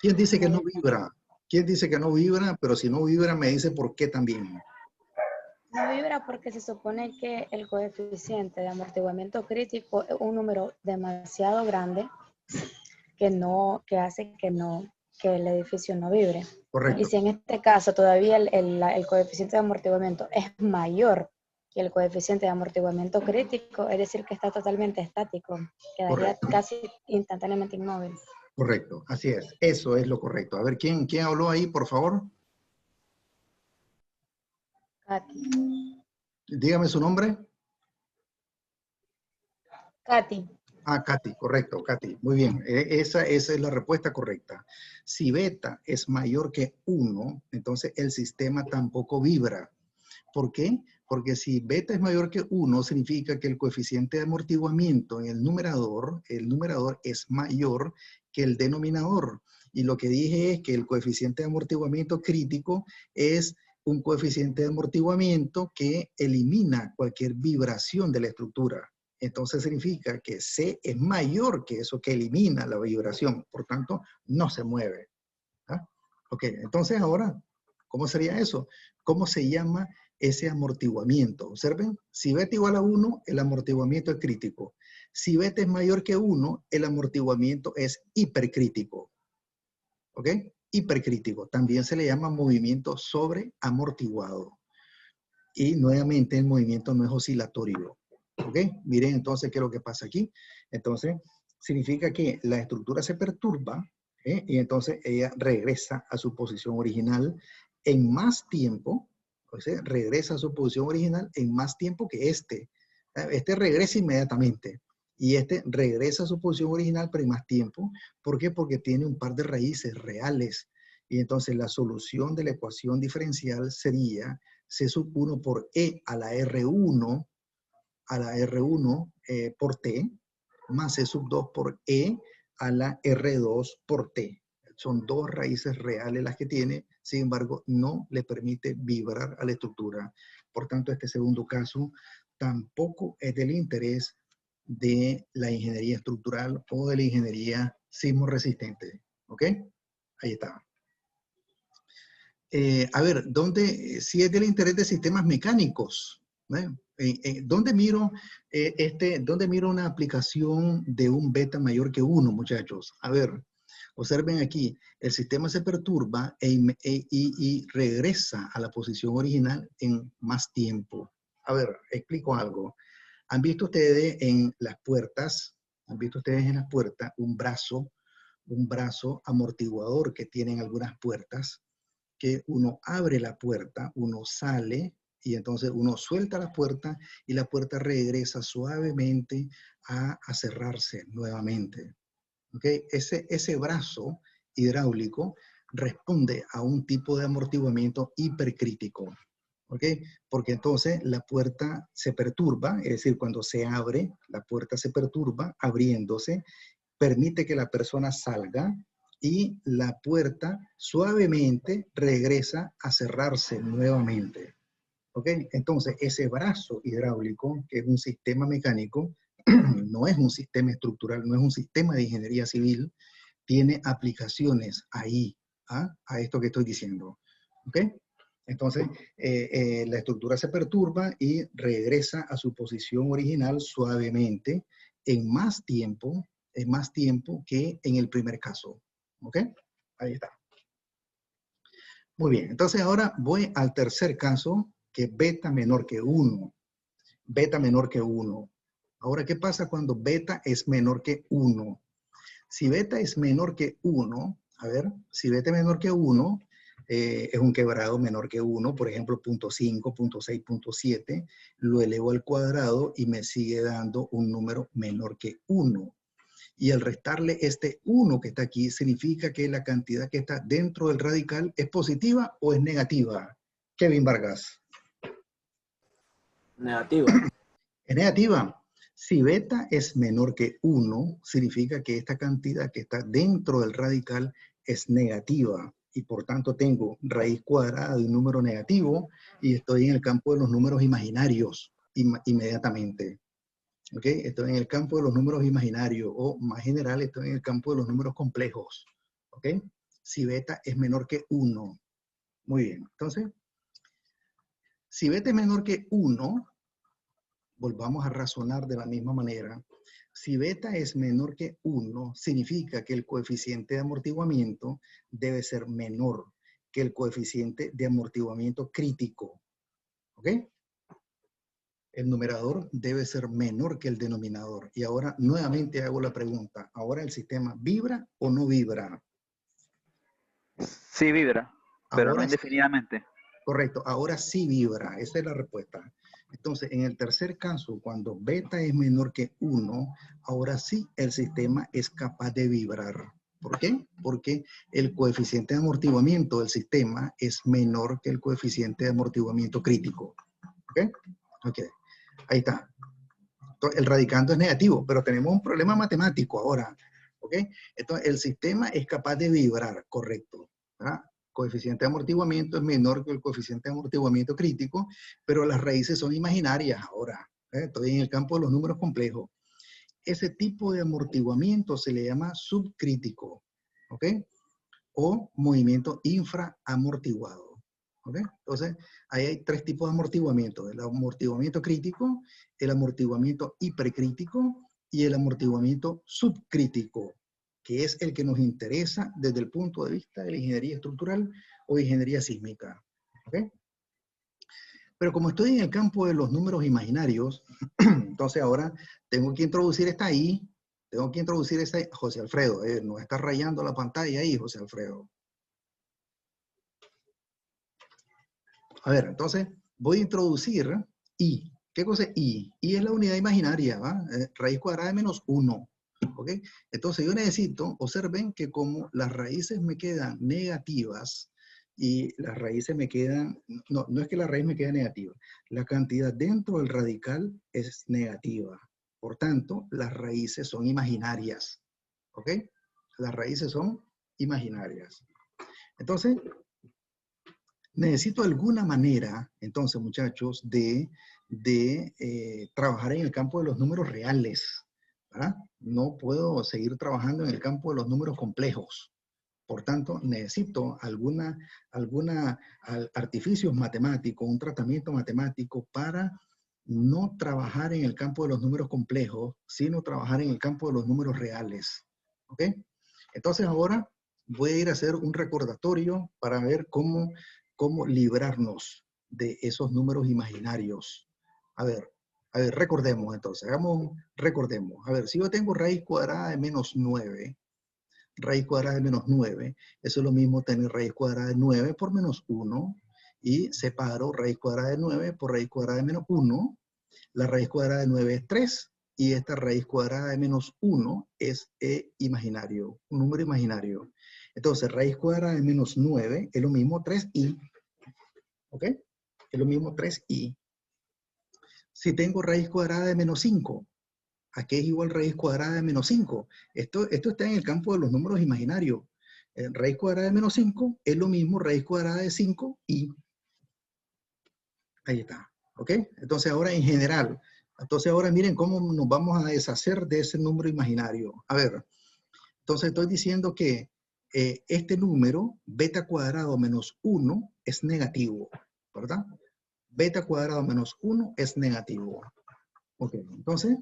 ¿Quién dice que no Ahí vibra? ¿Quién dice que no vibra? Pero si no vibra, me dice por qué también. no vibra porque se supone que el coeficiente de amortiguamiento crítico es un número demasiado grande que hace que el edificio no vibre. Y Correcto. si en este caso todavía el coeficiente de amortiguamiento es mayor que el coeficiente de amortiguamiento crítico, es decir, que está totalmente estático, quedaría Correcto. casi instantáneamente inmóvil. Correcto, así es. Eso es lo correcto. A ver, ¿quién habló ahí, por favor? Katy. Dígame su nombre. Katy. Ah, Katy, correcto, Katy. Muy bien, esa es la respuesta correcta. Si beta es mayor que 1, entonces el sistema tampoco vibra. ¿Por qué? Porque si beta es mayor que 1, significa que el coeficiente de amortiguamiento en el numerador es mayor que el denominador. Y lo que dije es que el coeficiente de amortiguamiento crítico es un coeficiente de amortiguamiento que elimina cualquier vibración de la estructura. Entonces significa que C es mayor que eso que elimina la vibración. Por tanto, no se mueve. ¿Ah? Ok, entonces ahora, ¿cómo sería eso? ¿Cómo se llama ese amortiguamiento? Observen, si beta igual a 1, el amortiguamiento es crítico. Si beta es mayor que 1, el amortiguamiento es hipercrítico. ¿Ok? Hipercrítico. También se le llama movimiento sobreamortiguado. Y nuevamente el movimiento no es oscilatorio. ¿Ok? Miren entonces qué es lo que pasa aquí. Entonces, significa que la estructura se perturba, y entonces ella regresa a su posición original en más tiempo, o sea, regresa a su posición original en más tiempo que este. Este regresa inmediatamente y este regresa a su posición original pero en más tiempo. ¿Por qué? Porque tiene un par de raíces reales. Y entonces la solución de la ecuación diferencial sería C sub 1 por E a la R1 por T, más C sub 2 por E a la R2 por T. Son dos raíces reales las que tiene, sin embargo, no le permite vibrar a la estructura. Por tanto, este segundo caso tampoco es del interés de la ingeniería estructural o de la ingeniería sismo-resistente. ¿Ok? Ahí está. A ver, ¿dónde, si es del interés de sistemas mecánicos? ¿Dónde miro una aplicación de un beta mayor que 1, muchachos? A ver, observen aquí, el sistema se perturba y regresa a la posición original en más tiempo. A ver, explico algo. ¿Han visto ustedes en las puertas, un brazo amortiguador que tienen algunas puertas? Que uno abre la puerta, uno sale y entonces uno suelta la puerta y la puerta regresa suavemente a cerrarse nuevamente. ¿Okay? Ese brazo hidráulico responde a un tipo de amortiguamiento hipercrítico. ¿Ok? Porque entonces la puerta se perturba, es decir, cuando se abre, la puerta se perturba abriéndose, permite que la persona salga y la puerta suavemente regresa a cerrarse nuevamente. ¿Ok? Entonces, ese brazo hidráulico, que es un sistema mecánico, no es un sistema estructural, no es un sistema de ingeniería civil, tiene aplicaciones ahí, a esto que estoy diciendo. ¿Ok? Entonces, la estructura se perturba y regresa a su posición original suavemente en más tiempo que en el primer caso. ¿Ok? Ahí está. Muy bien, entonces ahora voy al tercer caso, que es beta menor que 1. Beta menor que 1. Ahora, ¿qué pasa cuando beta es menor que 1? Si beta es menor que 1, a ver, si beta es menor que 1, es un quebrado menor que 1, por ejemplo, 0.5, 0.6, 0.7, lo elevo al cuadrado y me sigue dando un número menor que 1. Y al restarle este 1 que está aquí, significa que la cantidad que está dentro del radical es positiva o es negativa. Kevin Vargas. Negativa. Es negativa. Si beta es menor que 1, significa que esta cantidad que está dentro del radical es negativa. Y por tanto tengo raíz cuadrada de un número negativo y estoy en el campo de los números imaginarios inmediatamente. ¿Ok? Estoy en el campo de los números imaginarios, o más general, estoy en el campo de los números complejos. ¿Ok? Si beta es menor que 1. Muy bien. Entonces, si beta es menor que 1, volvamos a razonar de la misma manera. Si beta es menor que 1, significa que el coeficiente de amortiguamiento debe ser menor que el coeficiente de amortiguamiento crítico. ¿Ok? El numerador debe ser menor que el denominador. Y ahora nuevamente hago la pregunta. ¿Ahora el sistema vibra o no vibra? Sí vibra, pero no Ahora indefinidamente. correcto, ahora sí vibra. Esa es la respuesta. Entonces, en el tercer caso, cuando beta es menor que 1, ahora sí el sistema es capaz de vibrar. ¿Por qué? Porque el coeficiente de amortiguamiento del sistema es menor que el coeficiente de amortiguamiento crítico. ¿Ok? Ok. Ahí está. El radicando es negativo, pero tenemos un problema matemático ahora. ¿Ok? Entonces, el sistema es capaz de vibrar, correcto. ¿Verdad? Coeficiente de amortiguamiento es menor que el coeficiente de amortiguamiento crítico, pero las raíces son imaginarias ahora. Estoy en el campo de los números complejos. Ese tipo de amortiguamiento se le llama subcrítico, ¿ok? O movimiento infraamortiguado, ¿ok? Entonces, ahí hay tres tipos de amortiguamiento: el amortiguamiento crítico, el amortiguamiento hipercrítico y el amortiguamiento subcrítico, que es el que nos interesa desde el punto de vista de la ingeniería estructural o ingeniería sísmica. ¿Ok? Pero como estoy en el campo de los números imaginarios, entonces ahora tengo que introducir esta I, tengo que introducir esa I. José Alfredo, nos está rayando la pantalla ahí, José Alfredo. A ver, entonces voy a introducir I. ¿Qué cosa es I? I es la unidad imaginaria, ¿va? Raíz cuadrada de menos 1. ¿Ok? Entonces yo necesito, observen que como las raíces me quedan negativas y las raíces me quedan, no es que la raíz me quede negativa, la cantidad dentro del radical es negativa. Por tanto, las raíces son imaginarias. ¿Ok? Las raíces son imaginarias. Entonces, necesito alguna manera, entonces, muchachos, de trabajar en el campo de los números reales, ¿verdad? No puedo seguir trabajando en el campo de los números complejos. Por tanto, necesito artificios matemáticos, un tratamiento matemático para no trabajar en el campo de los números complejos, sino trabajar en el campo de los números reales. ¿Ok? Entonces ahora voy a ir a hacer un recordatorio para ver cómo librarnos de esos números imaginarios. A ver, recordemos entonces, recordemos. A ver, si yo tengo raíz cuadrada de menos 9, raíz cuadrada de menos 9, eso es lo mismo tener raíz cuadrada de 9 por menos 1, y separo raíz cuadrada de 9 por raíz cuadrada de menos 1. La raíz cuadrada de 9 es 3, y esta raíz cuadrada de menos 1 es imaginario, un número imaginario. Entonces, raíz cuadrada de menos 9 es lo mismo 3i. ¿Ok? Es lo mismo 3i. Si tengo raíz cuadrada de menos 5, ¿a qué es igual raíz cuadrada de menos 5? Esto está en el campo de los números imaginarios. Raíz cuadrada de menos 5 es lo mismo raíz cuadrada de 5i. Ahí está. ¿Ok? Entonces ahora en general, miren cómo nos vamos a deshacer de ese número imaginario. A ver, entonces estoy diciendo que este número, beta cuadrado menos 1, es negativo, ¿verdad? Beta cuadrado menos 1 es negativo. Ok, entonces,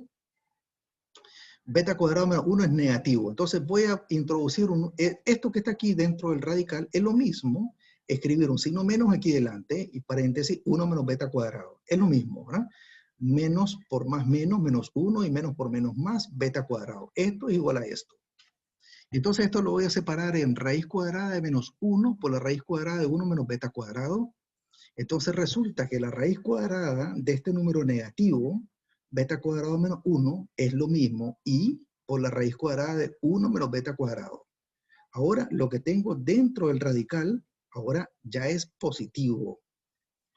beta cuadrado menos 1 es negativo. Entonces voy a introducir esto que está aquí dentro del radical es lo mismo, escribir un signo menos aquí delante y paréntesis 1 menos beta cuadrado. Es lo mismo, ¿verdad? Menos por más menos, menos 1 y menos por menos más, beta cuadrado. Esto es igual a esto. Entonces esto lo voy a separar en raíz cuadrada de menos 1 por la raíz cuadrada de 1 menos beta cuadrado. Entonces resulta que la raíz cuadrada de este número negativo, beta cuadrado menos 1, es lo mismo y por la raíz cuadrada de 1 menos beta cuadrado. Ahora lo que tengo dentro del radical, ahora ya es positivo.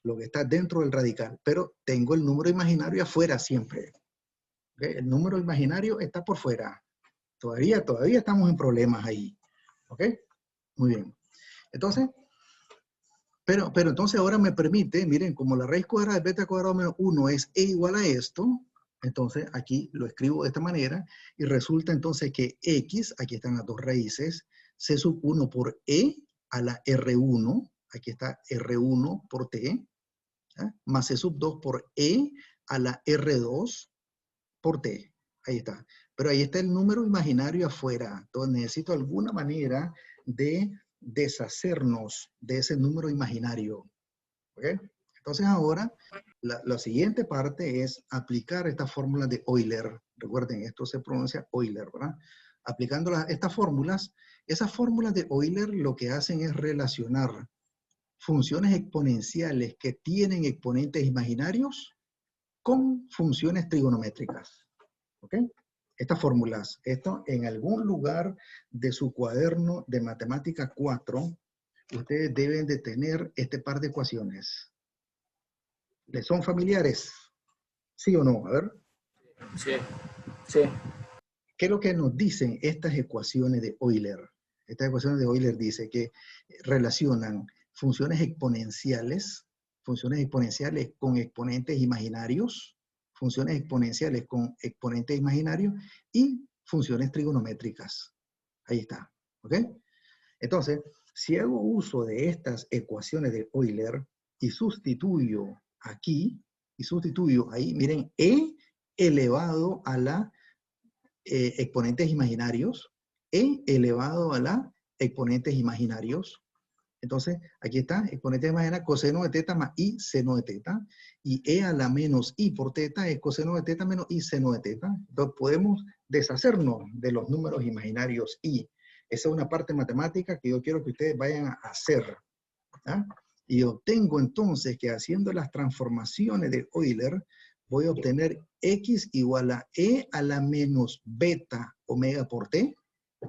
Lo que está dentro del radical, pero tengo el número imaginario afuera siempre. ¿Okay? El número imaginario está por fuera. Todavía estamos en problemas ahí. ¿Ok? Muy bien. Entonces, pero entonces ahora me permite, miren, como la raíz cuadrada de beta cuadrado menos 1 es e igual a esto, entonces aquí lo escribo de esta manera y resulta entonces que x, aquí están las dos raíces, c sub 1 por e a la R1, aquí está R1 por t, ¿eh? Más c sub 2 por e a la R2 por t. Ahí está. Pero ahí está el número imaginario afuera. Entonces necesito alguna manera de deshacernos de ese número imaginario. ¿Ok? Entonces ahora la siguiente parte es aplicar esta fórmula de Euler. Recuerden, esto se pronuncia Euler, ¿verdad? Aplicando estas fórmulas, esas fórmulas de Euler lo que hacen es relacionar funciones exponenciales que tienen exponentes imaginarios con funciones trigonométricas. ¿Ok? Estas fórmulas, esto en algún lugar de su cuaderno de matemática 4, ustedes deben de tener este par de ecuaciones. ¿Les son familiares? ¿Sí o no? A ver. Sí, sí. ¿Qué es lo que nos dicen estas ecuaciones de Euler? Estas ecuaciones de Euler dice que relacionan funciones exponenciales con exponentes imaginarios, funciones exponenciales con exponentes imaginarios y funciones trigonométricas. Ahí está. ¿Ok? Entonces, si hago uso de estas ecuaciones de Euler y sustituyo aquí, y sustituyo ahí, miren, e elevado a la exponentes imaginarios, e elevado a la exponentes imaginarios. Entonces, aquí está, exponente imaginarios, coseno de teta más i seno de teta, y e a la menos i por teta es coseno de teta menos i seno de teta. Entonces, podemos deshacernos de los números imaginarios i. Esa es una parte matemática que yo quiero que ustedes vayan a hacer. ¿Ah? Y obtengo entonces que haciendo las transformaciones de Euler, voy a obtener x igual a e a la menos beta omega por t,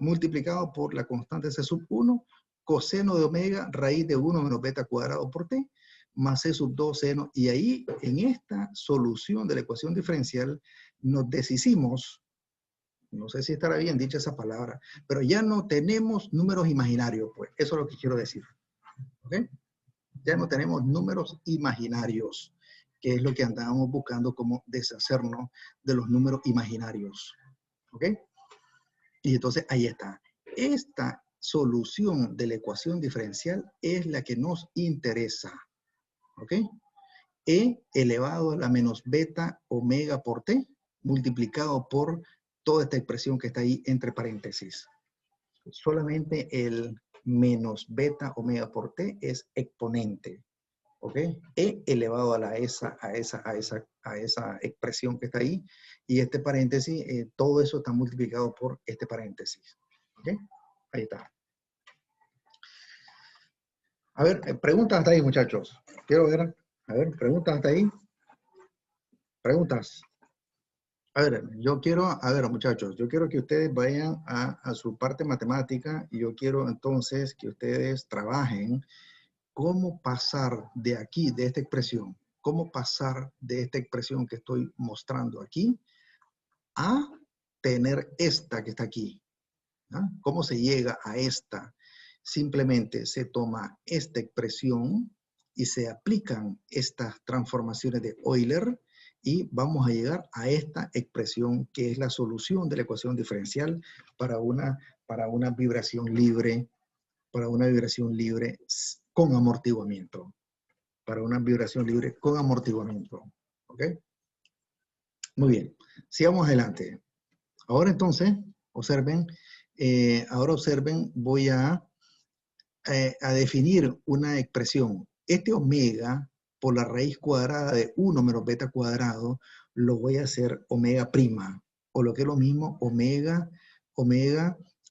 multiplicado por la constante c sub 1, coseno de omega, raíz de 1 menos beta cuadrado por t, más c sub 2 seno. Y ahí, en esta solución de la ecuación diferencial, nos deshicimos, no sé si estará bien dicha esa palabra, pero ya no tenemos números imaginarios, pues. Eso es lo que quiero decir. ¿Ok? Ya no tenemos números imaginarios, que es lo que andábamos buscando, como deshacernos de los números imaginarios. ¿Ok? Y entonces ahí está. Esta solución de la ecuación diferencial es la que nos interesa. ¿Ok? E elevado a la menos beta omega por t, multiplicado por toda esta expresión que está ahí entre paréntesis. Solamente el menos beta omega por t es exponente. ¿Ok? E elevado a esa expresión que está ahí. Y este paréntesis, todo eso está multiplicado por este paréntesis. ¿Ok? Ahí está. A ver, preguntas hasta ahí, muchachos. Quiero ver. A ver, preguntas hasta ahí. Preguntas. A ver, muchachos, yo quiero que ustedes vayan a su parte matemática y yo quiero entonces que ustedes trabajen cómo pasar de aquí, de esta expresión, cómo pasar de esta expresión que estoy mostrando aquí a tener esta que está aquí. ¿Ah? ¿Cómo se llega a esta? Simplemente se toma esta expresión y se aplican estas transformaciones de Euler y vamos a llegar a esta expresión que es la solución de la ecuación diferencial para una vibración libre para una vibración libre con amortiguamiento. Para una vibración libre con amortiguamiento. ¿Ok? Muy bien. Sigamos adelante. Ahora entonces, observen, voy a definir una expresión. Este omega por la raíz cuadrada de 1 menos beta cuadrado, lo voy a hacer omega prima, o lo que es lo mismo, omega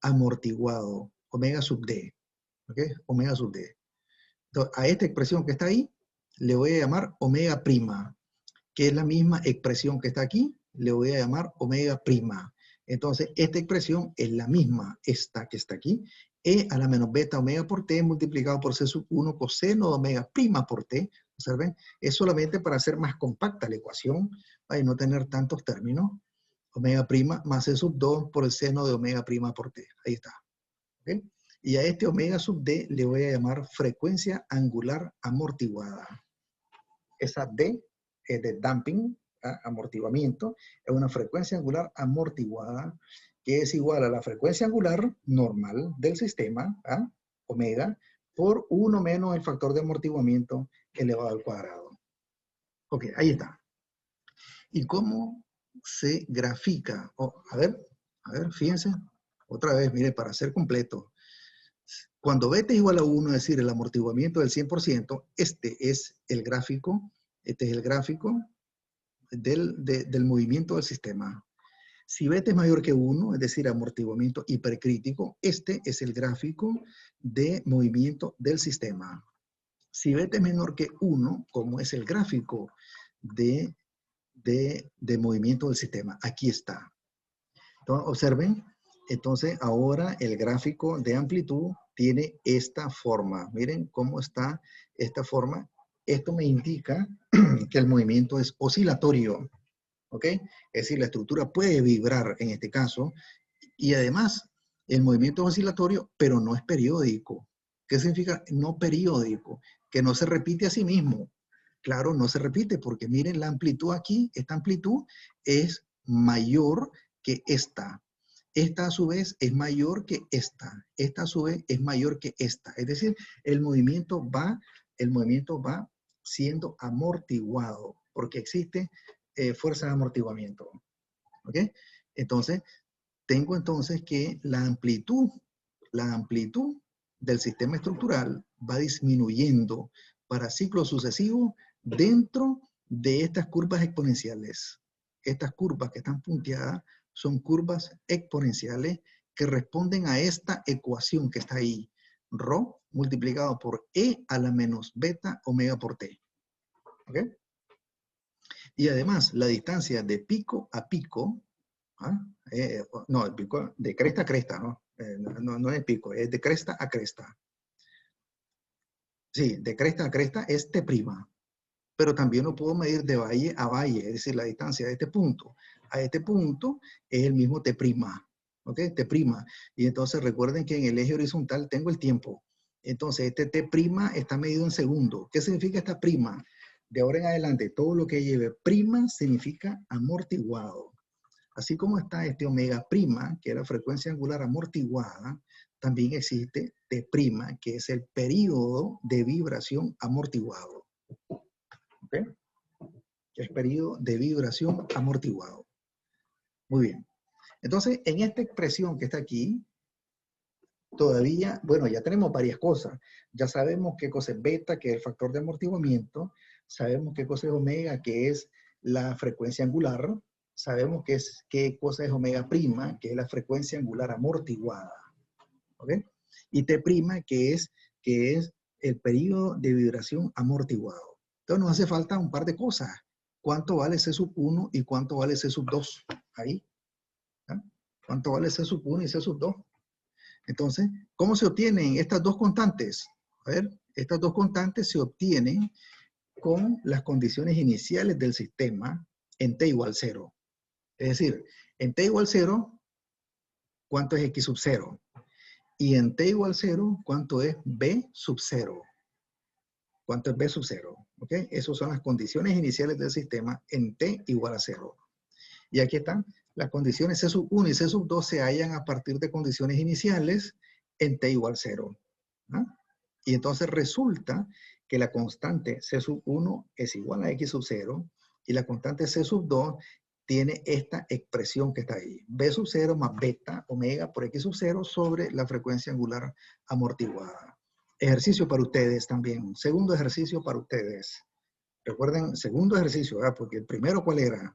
amortiguado, omega sub d. ¿Ok? Omega sub d. Entonces, a esta expresión que está ahí, le voy a llamar omega prima, que es la misma expresión que está aquí, le voy a llamar omega prima. Entonces, esta expresión es la misma, esta que está aquí, e a la menos beta omega por t multiplicado por c sub 1 coseno de omega prima por t. Observen, es solamente para hacer más compacta la ecuación, para no tener tantos términos. Omega prima más c sub 2 por el seno de omega prima por t. Ahí está. ¿Okay? Y a este omega sub d le voy a llamar frecuencia angular amortiguada. Esa d es de damping, amortiguamiento, es una frecuencia angular amortiguada que es igual a la frecuencia angular normal del sistema, omega, por 1 menos el factor de amortiguamiento elevado al cuadrado. Ok, ahí está. ¿Y cómo se grafica? A ver, fíjense, otra vez, mire, para ser completo. Cuando beta es igual a 1, es decir, el amortiguamiento del 100%, este es el gráfico del movimiento del sistema. Si beta es mayor que 1, es decir, amortiguamiento hipercrítico, este es el gráfico de movimiento del sistema. Si beta es menor que 1, como es el gráfico de movimiento del sistema, aquí está. Entonces, observen, entonces ahora el gráfico de amplitud tiene esta forma. Miren cómo está esta forma. Esto me indica que el movimiento es oscilatorio. ¿Ok? Es decir, la estructura puede vibrar en este caso y además el movimiento es oscilatorio, pero no es periódico. ¿Qué significa no periódico? Que no se repite a sí mismo. Claro, no se repite porque miren la amplitud aquí, esta amplitud es mayor que esta. Esta a su vez es mayor que esta. Esta a su vez es mayor que esta. Es decir, el movimiento va siendo amortiguado porque existe fuerza de amortiguamiento. ¿Ok? Entonces, tengo entonces que la amplitud del sistema estructural va disminuyendo para ciclos sucesivos dentro de estas curvas exponenciales. Estas curvas que están punteadas son curvas exponenciales que responden a esta ecuación que está ahí. Rho multiplicado por E a la menos beta omega por T. ¿Ok? Y además, la distancia de pico a pico, no, el pico de cresta a cresta, ¿no? No es pico, es de cresta a cresta. Sí, de cresta a cresta es T', pero también lo puedo medir de valle a valle, es decir, la distancia de este punto a este punto es el mismo T', ¿ok? T'. Y entonces recuerden que en el eje horizontal tengo el tiempo. Entonces este T' está medido en segundos. ¿Qué significa esta prima? De ahora en adelante, todo lo que lleve prima significa amortiguado. Así como está este omega prima, que es la frecuencia angular amortiguada, también existe T', que es el periodo de vibración amortiguado. ¿Ok? Que es periodo de vibración amortiguado. Muy bien. Entonces, en esta expresión que está aquí, todavía, bueno, ya tenemos varias cosas. Ya sabemos qué cosa es beta, que es el factor de amortiguamiento. Sabemos qué cosa es omega, que es la frecuencia angular. Sabemos qué cosa es omega prima, que es la frecuencia angular amortiguada. ¿Ok? Y T', que es el periodo de vibración amortiguado. Entonces nos hace falta un par de cosas. ¿Cuánto vale C sub 1 y cuánto vale C sub 2? Ahí. ¿Ah? ¿Cuánto vale C sub 1 y C sub 2? Entonces, ¿cómo se obtienen estas dos constantes? A ver, estas dos constantes se obtienen con las condiciones iniciales del sistema en t igual 0. Es decir, en t igual 0, ¿cuánto es x sub 0? Y en t igual 0, ¿cuánto es b sub 0? ¿Cuánto es b sub 0? ¿Ok? Esas son las condiciones iniciales del sistema en t igual a 0. Y aquí están. Las condiciones C sub 1 y C sub 2 se hallan a partir de condiciones iniciales en t igual 0. ¿Ah? Y entonces resulta que la constante C sub 1 es igual a X sub 0 y la constante C sub 2 tiene esta expresión que está ahí. B sub 0 más beta omega por X sub 0 sobre la frecuencia angular amortiguada. Ejercicio para ustedes también. Segundo ejercicio para ustedes. Recuerden, segundo ejercicio, ¿verdad? Porque el primero, ¿cuál era?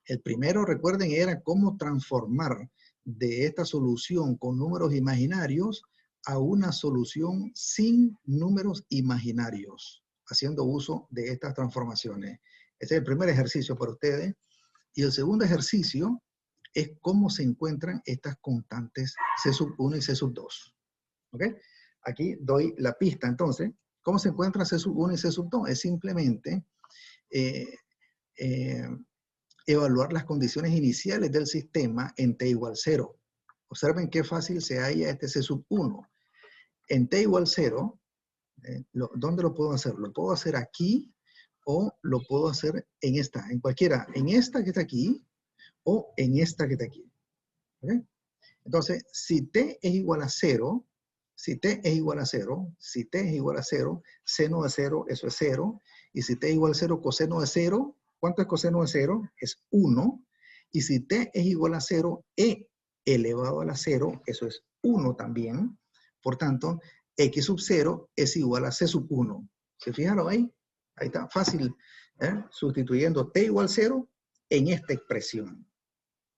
El primero, recuerden, era cómo transformar de esta solución con números imaginarios a una solución sin números imaginarios, haciendo uso de estas transformaciones. Este es el primer ejercicio para ustedes. Y el segundo ejercicio es cómo se encuentran estas constantes C sub 1 y C sub 2. ¿Ok? Aquí doy la pista, entonces. ¿Cómo se encuentran C sub 1 y C sub 2? Es simplemente evaluar las condiciones iniciales del sistema en t igual 0. Observen qué fácil se halla este C sub 1. En t igual 0, ¿dónde lo puedo hacer? Lo puedo hacer aquí o lo puedo hacer en esta, en cualquiera, en esta que está aquí o en esta que está aquí. ¿Okay? Entonces, si t es igual a 0, si t es igual a 0, si t es igual a 0, seno de 0, eso es 0. Y si t es igual a 0, coseno de 0, ¿cuánto es coseno de 0? Es 1. Y si t es igual a 0, e elevado a la 0, eso es 1 también. Por tanto, x sub 0 es igual a c sub 1. ¿Se fijaron ahí? Ahí está, fácil. Sustituyendo t igual a 0 en esta expresión.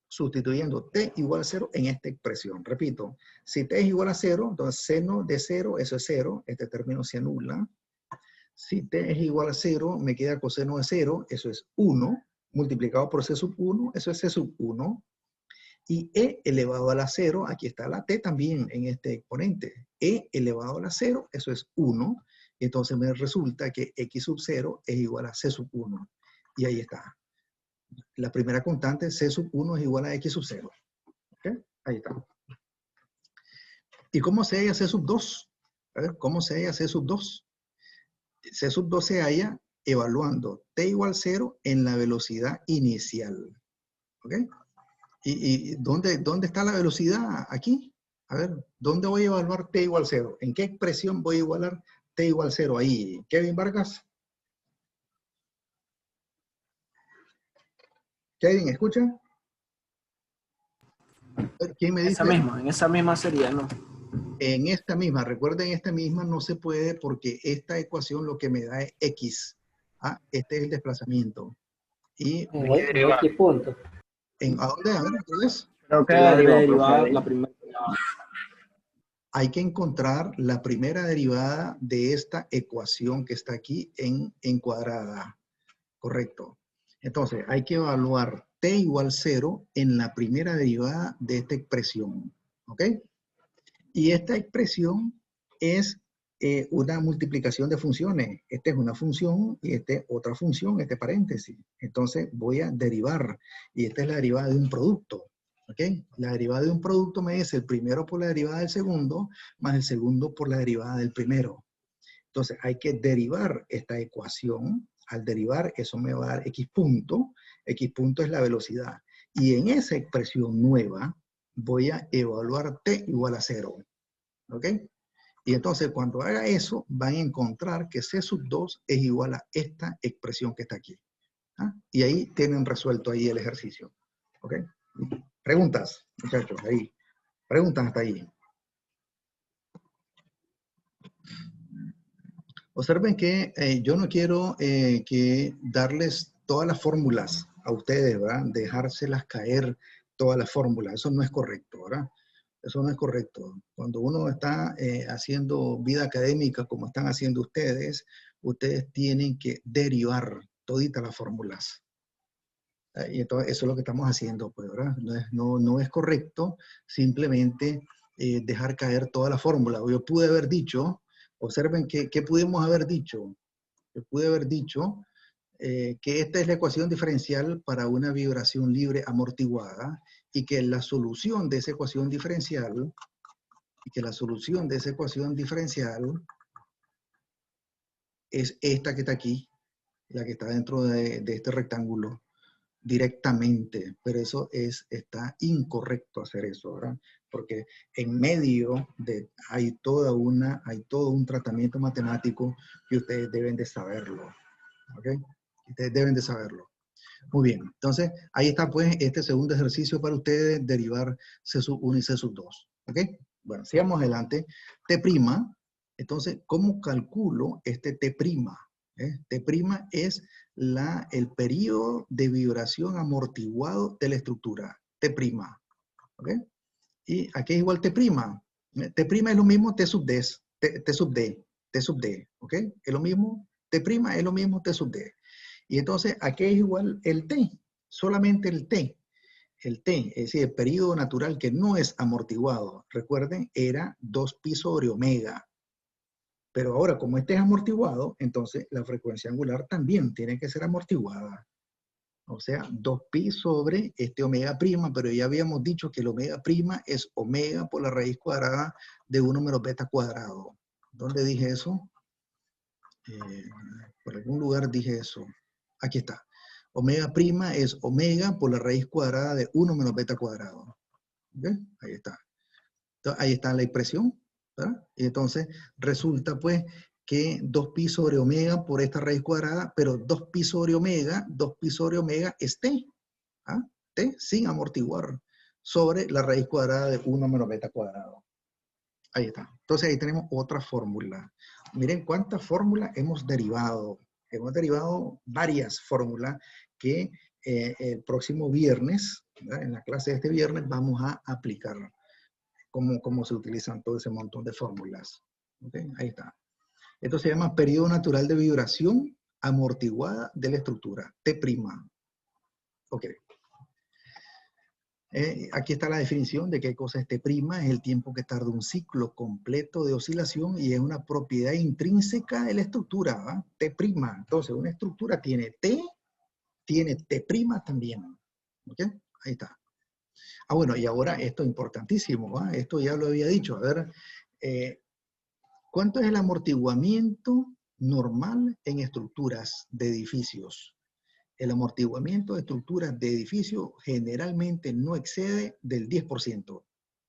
Sustituyendo t igual a 0 en esta expresión. Repito, si t es igual a 0, entonces seno de 0, eso es 0. Este término se anula. Si t es igual a 0, me queda coseno de 0, eso es 1. Multiplicado por c sub 1, eso es c sub 1. Y e elevado a la 0, aquí está la t también en este exponente. E elevado a la 0, eso es 1. Entonces me resulta que x sub 0 es igual a c sub 1. Y ahí está. La primera constante, c sub 1 es igual a x sub 0. ¿Okay? Ahí está. ¿Y cómo se halla c sub 2? A ver, ¿cómo se halla c sub 2? C sub 2 se halla evaluando t igual a 0 en la velocidad inicial. ¿Ok? ¿Y dónde está la velocidad? Aquí. A ver, ¿dónde voy a evaluar t igual a 0? ¿En qué expresión voy a igualar t igual a 0? Ahí. Kevin Vargas. Kevin, ¿escucha? ¿Quién me dice? En esa misma sería, ¿no? En esta misma, recuerden, esta misma no se puede porque esta ecuación lo que me da es x. ¿Ah? Este es el desplazamiento. Y En X punto. ¿a dónde? A ver, otra vez. Creo que La derivó, derivada, profe. la primera. Hay que encontrar la primera derivada de esta ecuación que está aquí en cuadrada. Correcto. Entonces, hay que evaluar t igual 0 en la primera derivada de esta expresión. ¿Ok? Y esta expresión es una multiplicación de funciones. Esta es una función y esta es otra función, este paréntesis. Entonces voy a derivar. Y esta es la derivada de un producto. ¿Ok? La derivada de un producto me dice el primero por la derivada del segundo, más el segundo por la derivada del primero. Entonces hay que derivar esta ecuación. Al derivar, eso me va a dar x punto. X punto es la velocidad. Y en esa expresión nueva, voy a evaluar t igual a 0. ¿Ok? Y entonces cuando haga eso, van a encontrar que c sub 2 es igual a esta expresión que está aquí. ¿Ah? Y ahí tienen resuelto ahí el ejercicio. ¿Ok? Preguntas, muchachos, ahí. Preguntas hasta ahí. Observen que yo no quiero que darles todas las fórmulas a ustedes, ¿verdad? Dejárselas caer todas las fórmulas. Eso no es correcto, ¿verdad? Eso no es correcto. Cuando uno está haciendo vida académica como están haciendo ustedes, ustedes tienen que derivar toditas las fórmulas. Y entonces eso es lo que estamos haciendo, pues, ¿verdad? No es correcto simplemente dejar caer toda la fórmula. Yo pude haber dicho, observen ¿qué pudimos haber dicho? Yo pude haber dicho que esta es la ecuación diferencial para una vibración libre amortiguada y que la solución de esa ecuación diferencial es esta que está aquí, la que está dentro de este rectángulo directamente, pero eso está incorrecto hacer eso, ¿verdad? porque en medio hay todo un tratamiento matemático que ustedes deben de saberlo. ¿Ok? Ustedes deben de saberlo. Muy bien. Entonces, ahí está pues este segundo ejercicio para ustedes, derivar C sub 1 y C sub 2. ¿Ok? Bueno, sigamos adelante. T'. Entonces, ¿cómo calculo este T'? T' es el periodo de vibración amortiguado de la estructura. T'. ¿Ok? Y aquí es igual T'. T' es lo mismo T sub D. T sub D. T sub D. ¿Ok? Es lo mismo. T' es lo mismo T sub D. Y entonces aquí es igual el T. Solamente el T. El T, es decir, el periodo natural que no es amortiguado. Recuerden, era 2pi sobre omega. Pero ahora, como este es amortiguado, entonces la frecuencia angular también tiene que ser amortiguada. O sea, 2pi sobre este omega prima, pero ya habíamos dicho que el omega prima es omega por la raíz cuadrada de 1 menos beta cuadrado. ¿Dónde dije eso? Por algún lugar dije eso. Aquí está. Omega prima es omega por la raíz cuadrada de 1 menos beta cuadrado. ¿Okay? Ahí está. Entonces, ahí está la expresión, ¿verdad? Y entonces resulta pues que 2pi sobre omega por esta raíz cuadrada, pero 2pi sobre omega es T. ¿Ah? T sin amortiguar sobre la raíz cuadrada de 1 menos beta cuadrado. Ahí está. Entonces ahí tenemos otra fórmula. Miren cuántas fórmulas hemos derivado. Hemos derivado varias fórmulas que el próximo viernes, ¿verdad? En la clase de este viernes, vamos a aplicar cómo se utilizan todo ese montón de fórmulas. ¿Okay? Ahí está. Esto se llama periodo natural de vibración amortiguada de la estructura, T'. Ok. Aquí está la definición de qué cosa es T'. Es el tiempo que tarda un ciclo completo de oscilación y es una propiedad intrínseca de la estructura, ¿va? T'. Entonces, una estructura tiene T también. ¿Ok? Ahí está. Ah, bueno, y ahora esto es importantísimo, ¿va? Esto ya lo había dicho. A ver, ¿cuánto es el amortiguamiento normal en estructuras de edificios? El amortiguamiento de estructuras de edificio generalmente no excede del 10%.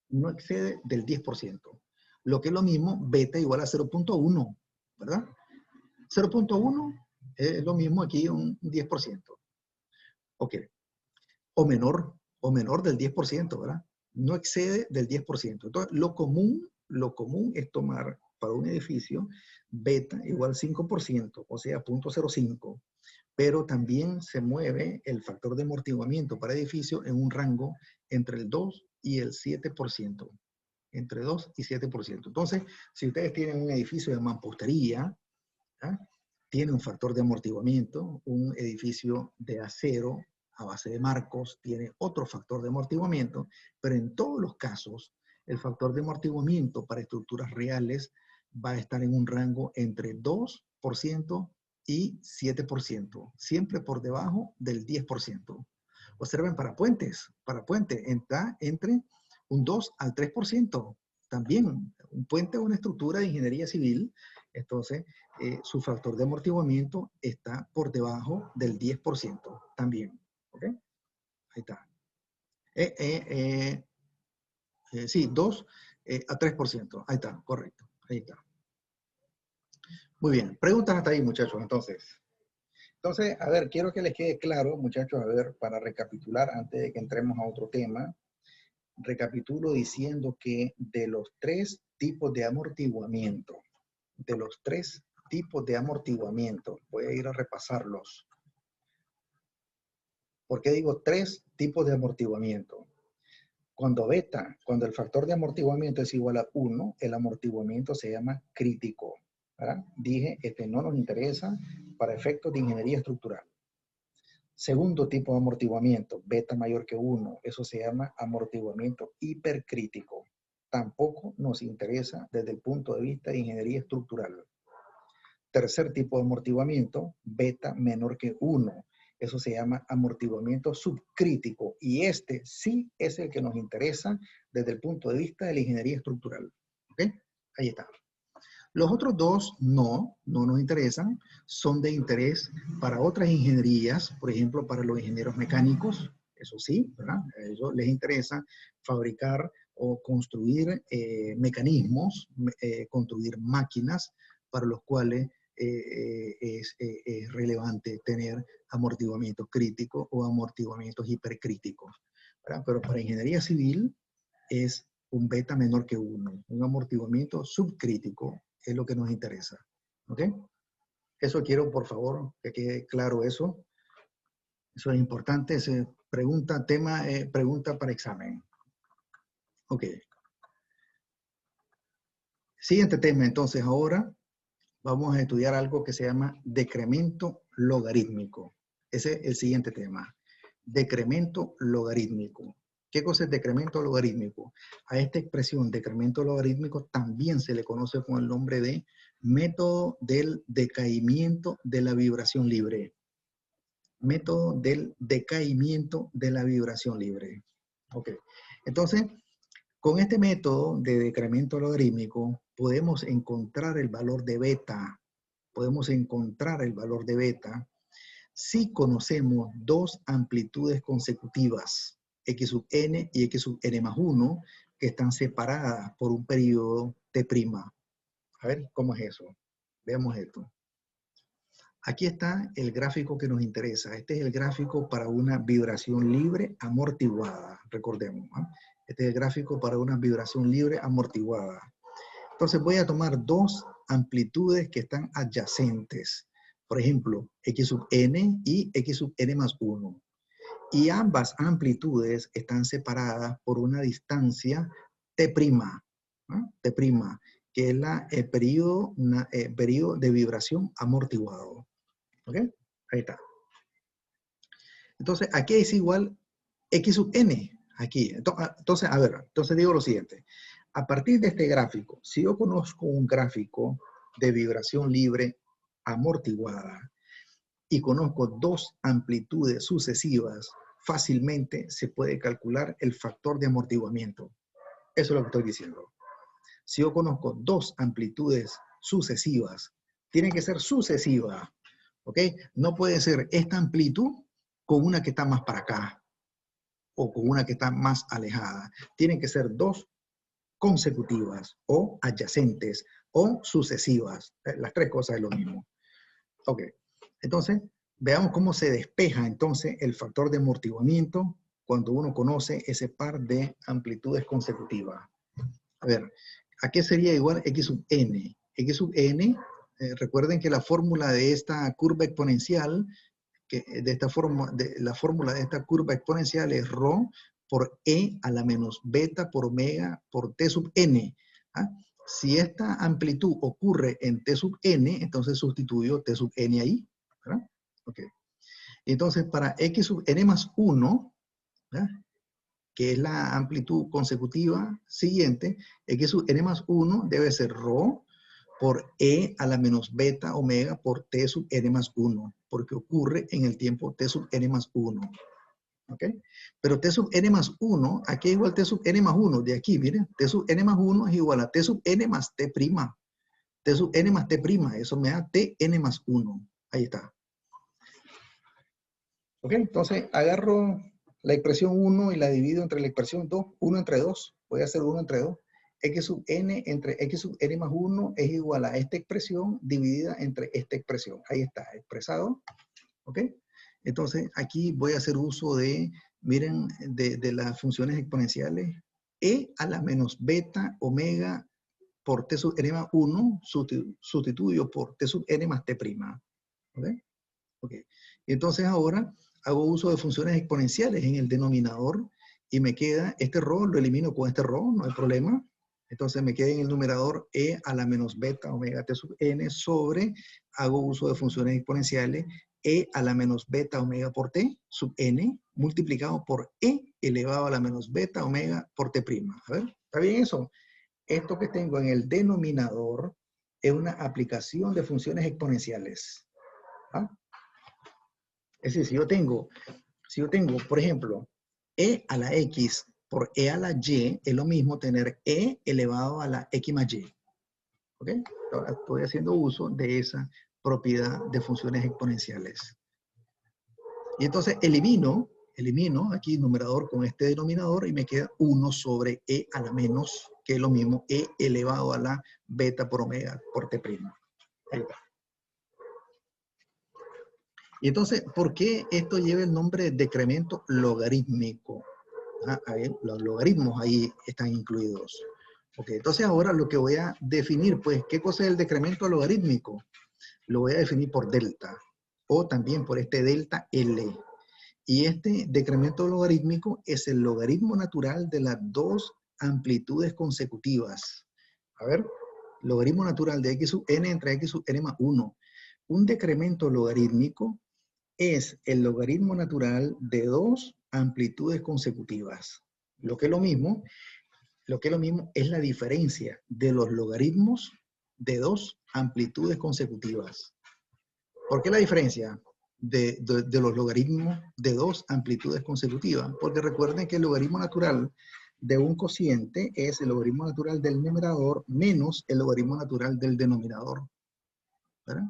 No excede del 10%. Lo que es lo mismo, beta igual a 0.1, ¿verdad? 0.1 es lo mismo aquí, un 10%. Ok. O menor del 10%, ¿verdad? No excede del 10%. Entonces, lo común es tomar para un edificio beta igual 5%, o sea, 0.05. Pero también se mueve el factor de amortiguamiento para edificio en un rango entre el 2 y el 7%. Entre 2 y 7%. Entonces, si ustedes tienen un edificio de mampostería, ¿ah? Tiene un factor de amortiguamiento, un edificio de acero a base de marcos tiene otro factor de amortiguamiento, pero en todos los casos, el factor de amortiguamiento para estructuras reales va a estar en un rango entre 2% y 7%, siempre por debajo del 10%. Observen para puentes está entre un 2 al 3%. También un puente es una estructura de ingeniería civil, entonces su factor de amortiguamiento está por debajo del 10% también. ¿Ok? Ahí está. Sí, 2 a 3%. Ahí está, correcto. Ahí está. Muy bien. Preguntas hasta ahí, muchachos, Entonces, a ver, quiero que les quede claro, muchachos, a ver, para recapitular antes de que entremos a otro tema. Recapitulo diciendo que de los 3 tipos de amortiguamiento, voy a ir a repasarlos. ¿Por qué digo 3 tipos de amortiguamiento? Cuando el factor de amortiguamiento es igual a 1, el amortiguamiento se llama crítico. ¿Verdad? Dije, no nos interesa para efectos de ingeniería estructural. Segundo tipo de amortiguamiento, beta mayor que 1, eso se llama amortiguamiento hipercrítico. Tampoco nos interesa desde el punto de vista de ingeniería estructural. Tercer tipo de amortiguamiento, beta menor que 1, eso se llama amortiguamiento subcrítico y este sí es el que nos interesa desde el punto de vista de la ingeniería estructural. ¿Ok? Ahí está. Los otros dos no nos interesan, son de interés para otras ingenierías, por ejemplo, para los ingenieros mecánicos, eso sí, ¿verdad? A ellos les interesa fabricar o construir mecanismos, construir máquinas para los cuales es relevante tener amortiguamientos críticos o amortiguamientos hipercríticos, ¿verdad? Pero para ingeniería civil es un beta menor que 1, un amortiguamiento subcrítico es lo que nos interesa. ¿Ok? Eso quiero, por favor, que quede claro eso. Eso es importante. Pregunta para examen. Ok. Siguiente tema, entonces, ahora vamos a estudiar algo que se llama decremento logarítmico. Ese es el siguiente tema. Decremento logarítmico. ¿Qué cosa es decremento logarítmico? A esta expresión decremento logarítmico también se le conoce con el nombre de método del decaimiento de la vibración libre. Método del decaimiento de la vibración libre. Ok. Entonces, con este método de decremento logarítmico podemos encontrar el valor de beta. Podemos encontrar el valor de beta si conocemos dos amplitudes consecutivas, x sub n y x sub n más 1, que están separadas por un periodo t'. A ver, ¿cómo es eso? Veamos esto. Aquí está el gráfico que nos interesa. Este es el gráfico para una vibración libre amortiguada, recordemos, ¿eh? Este es el gráfico para una vibración libre amortiguada. Entonces voy a tomar dos amplitudes que están adyacentes. Por ejemplo, x sub n y x sub n más 1. Y ambas amplitudes están separadas por una distancia t', ¿no? T', que es el periodo de vibración amortiguado. ¿Ok? Ahí está. Entonces, aquí es igual x sub n. Aquí. Entonces, a ver, entonces digo lo siguiente. A partir de este gráfico, si yo conozco un gráfico de vibración libre amortiguada y conozco dos amplitudes sucesivas, fácilmente se puede calcular el factor de amortiguamiento. Eso es lo que estoy diciendo. Si yo conozco dos amplitudes sucesivas, tienen que ser sucesivas, ¿ok? No puede ser esta amplitud con una que está más para acá o con una que está más alejada. Tienen que ser dos consecutivas o adyacentes o sucesivas. Las tres cosas es lo mismo. Ok. Entonces, veamos cómo se despeja entonces el factor de amortiguamiento cuando uno conoce ese par de amplitudes consecutivas. A ver, ¿a qué sería igual x sub n? X sub n, recuerden que la fórmula de esta curva exponencial, la fórmula de esta curva exponencial es ρ por e a la menos beta por omega por t sub n. ¿Ah? Si esta amplitud ocurre en t sub n, entonces sustituyo t sub n ahí, ¿verdad? Ok. Entonces, para x sub n más 1, ¿verdad?, que es la amplitud consecutiva siguiente, x sub n más 1 debe ser ρ por e a la menos beta omega por t sub n más 1, porque ocurre en el tiempo t sub n más 1. ¿Ok? Pero t sub n más 1, aquí es igual t sub n más 1, de aquí, miren, t sub n más 1 es igual a t sub n más t'. T sub n más t', eso me da tn más 1. Ahí está. ¿Ok? Entonces, agarro la expresión 1 y la divido entre la expresión 2, 1 entre 2. Voy a hacer 1 entre 2. X sub n entre x sub n más 1 es igual a esta expresión dividida entre esta expresión. Ahí está, expresado. ¿Ok? Entonces, aquí voy a hacer uso de, miren, de las funciones exponenciales. E a la menos beta omega por t sub n más 1 sustituyo por t sub n más t'. ¿Ok? Ok. Entonces ahora hago uso de funciones exponenciales en el denominador y me queda este ρ, lo elimino con este ρ, no hay problema. Entonces me queda en el numerador e a la menos beta omega t sub n sobre, hago uso de funciones exponenciales, e a la menos beta omega por t sub n multiplicado por e elevado a la menos beta omega por t'. A ver, ¿está bien eso? Esto que tengo en el denominador es una aplicación de funciones exponenciales. ¿Ah? Es decir, si yo tengo, por ejemplo, e a la x por e a la y, es lo mismo tener e elevado a la x más y. ¿Ok? Ahora estoy haciendo uso de esa propiedad de funciones exponenciales. Y entonces elimino Elimino aquí numerador con este denominador y me queda 1 sobre E a la menos, que es lo mismo, E elevado a la beta por omega por T'. Ahí está. Y entonces, ¿por qué esto lleva el nombre de decremento logarítmico? Los logaritmos ahí están incluidos. Ok, entonces ahora lo que voy a definir, pues, ¿qué cosa es el decremento logarítmico? Lo voy a definir por delta, o también por este delta L. Y este decremento logarítmico es el logaritmo natural de las dos amplitudes consecutivas. A ver, logaritmo natural de x sub n entre x sub n más 1. Un decremento logarítmico es el logaritmo natural de dos amplitudes consecutivas. Lo que es lo mismo es la diferencia de los logaritmos de dos amplitudes consecutivas. ¿Por qué la diferencia de los logaritmos de dos amplitudes consecutivas? Porque recuerden que el logaritmo natural de un cociente es el logaritmo natural del numerador menos el logaritmo natural del denominador. ¿Verdad?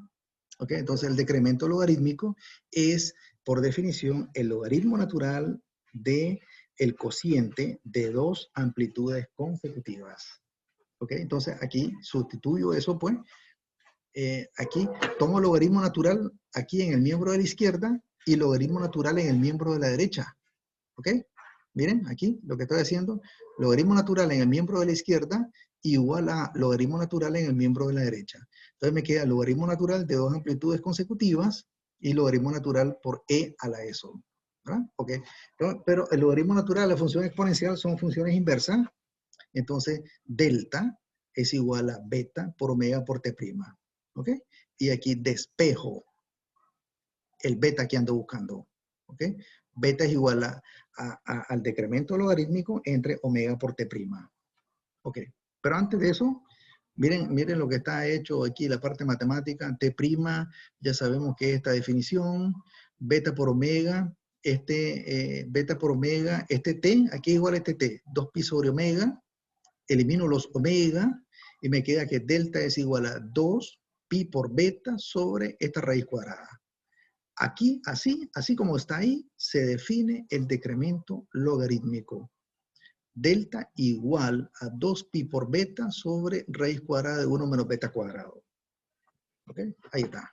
¿Ok? Entonces el decremento logarítmico es, por definición, el logaritmo natural de el cociente de dos amplitudes consecutivas. ¿Ok? Entonces aquí sustituyo eso, pues, aquí tomo logaritmo natural aquí en el miembro de la izquierda y logaritmo natural en el miembro de la derecha. ¿Ok? Miren, aquí lo que estoy haciendo, logaritmo natural en el miembro de la izquierda igual a logaritmo natural en el miembro de la derecha. Entonces me queda logaritmo natural de dos amplitudes consecutivas y logaritmo natural por e a la ESO. ¿Verdad? ¿Ok? Pero el logaritmo natural, la función exponencial son funciones inversas. Entonces, delta es igual a beta por omega por T'. ¿Ok? Y aquí despejo el beta que ando buscando. ¿Ok? Beta es igual al decremento logarítmico entre omega por T'. ¿Ok? Pero antes de eso, miren lo que está hecho aquí, la parte matemática. T', ya sabemos que esta definición, beta por omega, beta por omega, este T, aquí es igual a este T, 2pi sobre omega, elimino los omega y me queda que delta es igual a 2pi por beta sobre esta raíz cuadrada. Aquí, así como está ahí, se define el decremento logarítmico. Delta igual a 2pi por beta sobre raíz cuadrada de 1 menos beta cuadrado. ¿Ok? Ahí está.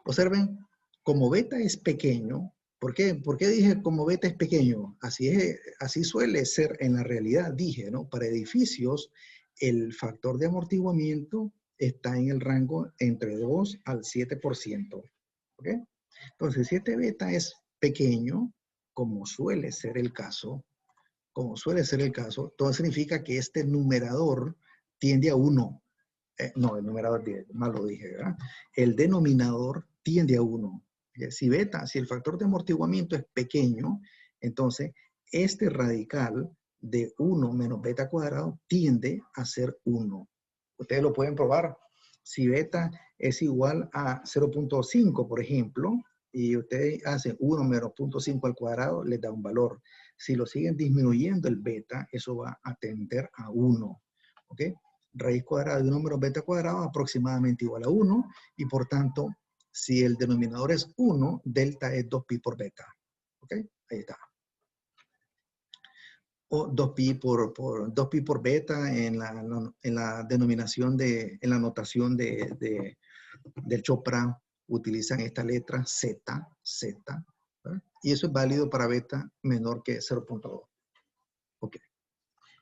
Observen, como beta es pequeño, ¿por qué dije como beta es pequeño? Así suele ser en la realidad, dije, ¿no? Para edificios, el factor de amortiguamiento está en el rango entre 2 al 7%. ¿Ok? Entonces, si este beta es pequeño, como suele ser el caso, todo significa que este numerador tiende a 1. No, el numerador, mal lo dije, ¿verdad? El denominador tiende a 1. Si el factor de amortiguamiento es pequeño, entonces este radical de 1 menos beta cuadrado tiende a ser 1. Ustedes lo pueden probar. Si beta es igual a 0.5, por ejemplo, y ustedes hacen 1 menos 0.5 al cuadrado, les da un valor. Si lo siguen disminuyendo el beta, eso va a tender a 1. ¿Ok? Raíz cuadrada de un número beta cuadrado aproximadamente igual a 1, y por tanto, si el denominador es 1, delta es 2pi por beta. ¿Ok? Ahí está. O 2pi por beta en la denominación en la notación del Chopra utilizan esta letra Z, ¿verdad? Y eso es válido para beta menor que 0.2. Ok.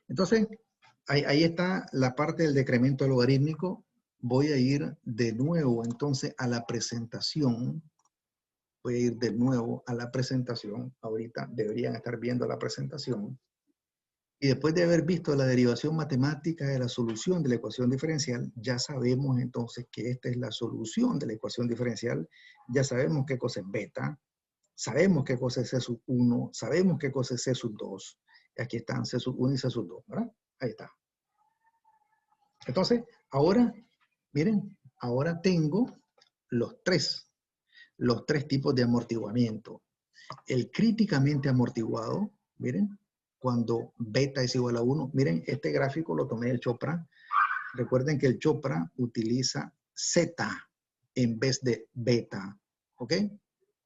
Entonces, ahí está la parte del decremento logarítmico. Voy a ir de nuevo entonces a la presentación. Ahorita deberían estar viendo la presentación. Y después de haber visto la derivación matemática de la solución de la ecuación diferencial, ya sabemos entonces que esta es la solución de la ecuación diferencial. Ya sabemos qué cosa es beta, sabemos qué cosa es C sub 1, sabemos qué cosa es C sub 2. Aquí están C sub 1 y C sub 2, ¿verdad? Ahí está. Entonces, ahora, miren, ahora tengo los tres tipos de amortiguamiento. El críticamente amortiguado, miren, cuando beta es igual a 1. Miren, este gráfico lo tomé del Chopra. Recuerden que el Chopra utiliza Z en vez de beta. ¿Ok?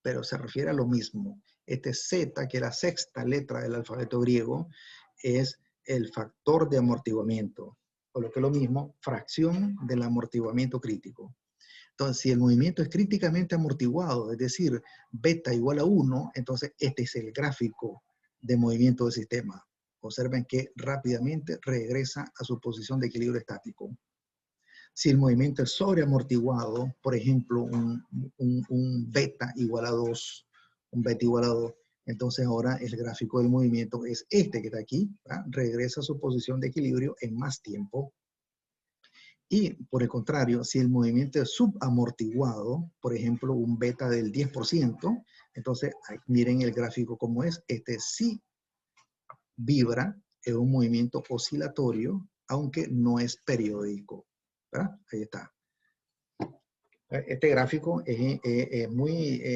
pero se refiere a lo mismo. Este Z, que es la sexta letra del alfabeto griego, es el factor de amortiguamiento, o lo que es lo mismo, fracción del amortiguamiento crítico. Entonces, si el movimiento es críticamente amortiguado, es decir, beta igual a 1, entonces este es el gráfico de movimiento del sistema. Observen que rápidamente regresa a su posición de equilibrio estático. Si el movimiento es sobreamortiguado, por ejemplo, un beta igual a 2, un beta igual a 2, entonces ahora el gráfico del movimiento es este que está aquí, ¿verdad? Regresa a su posición de equilibrio en más tiempo. Y por el contrario, si el movimiento es subamortiguado, por ejemplo, un beta del 10%, entonces miren el gráfico como es. Este sí vibra, es un movimiento oscilatorio, aunque no es periódico, ¿verdad? Ahí está. Este gráfico es muy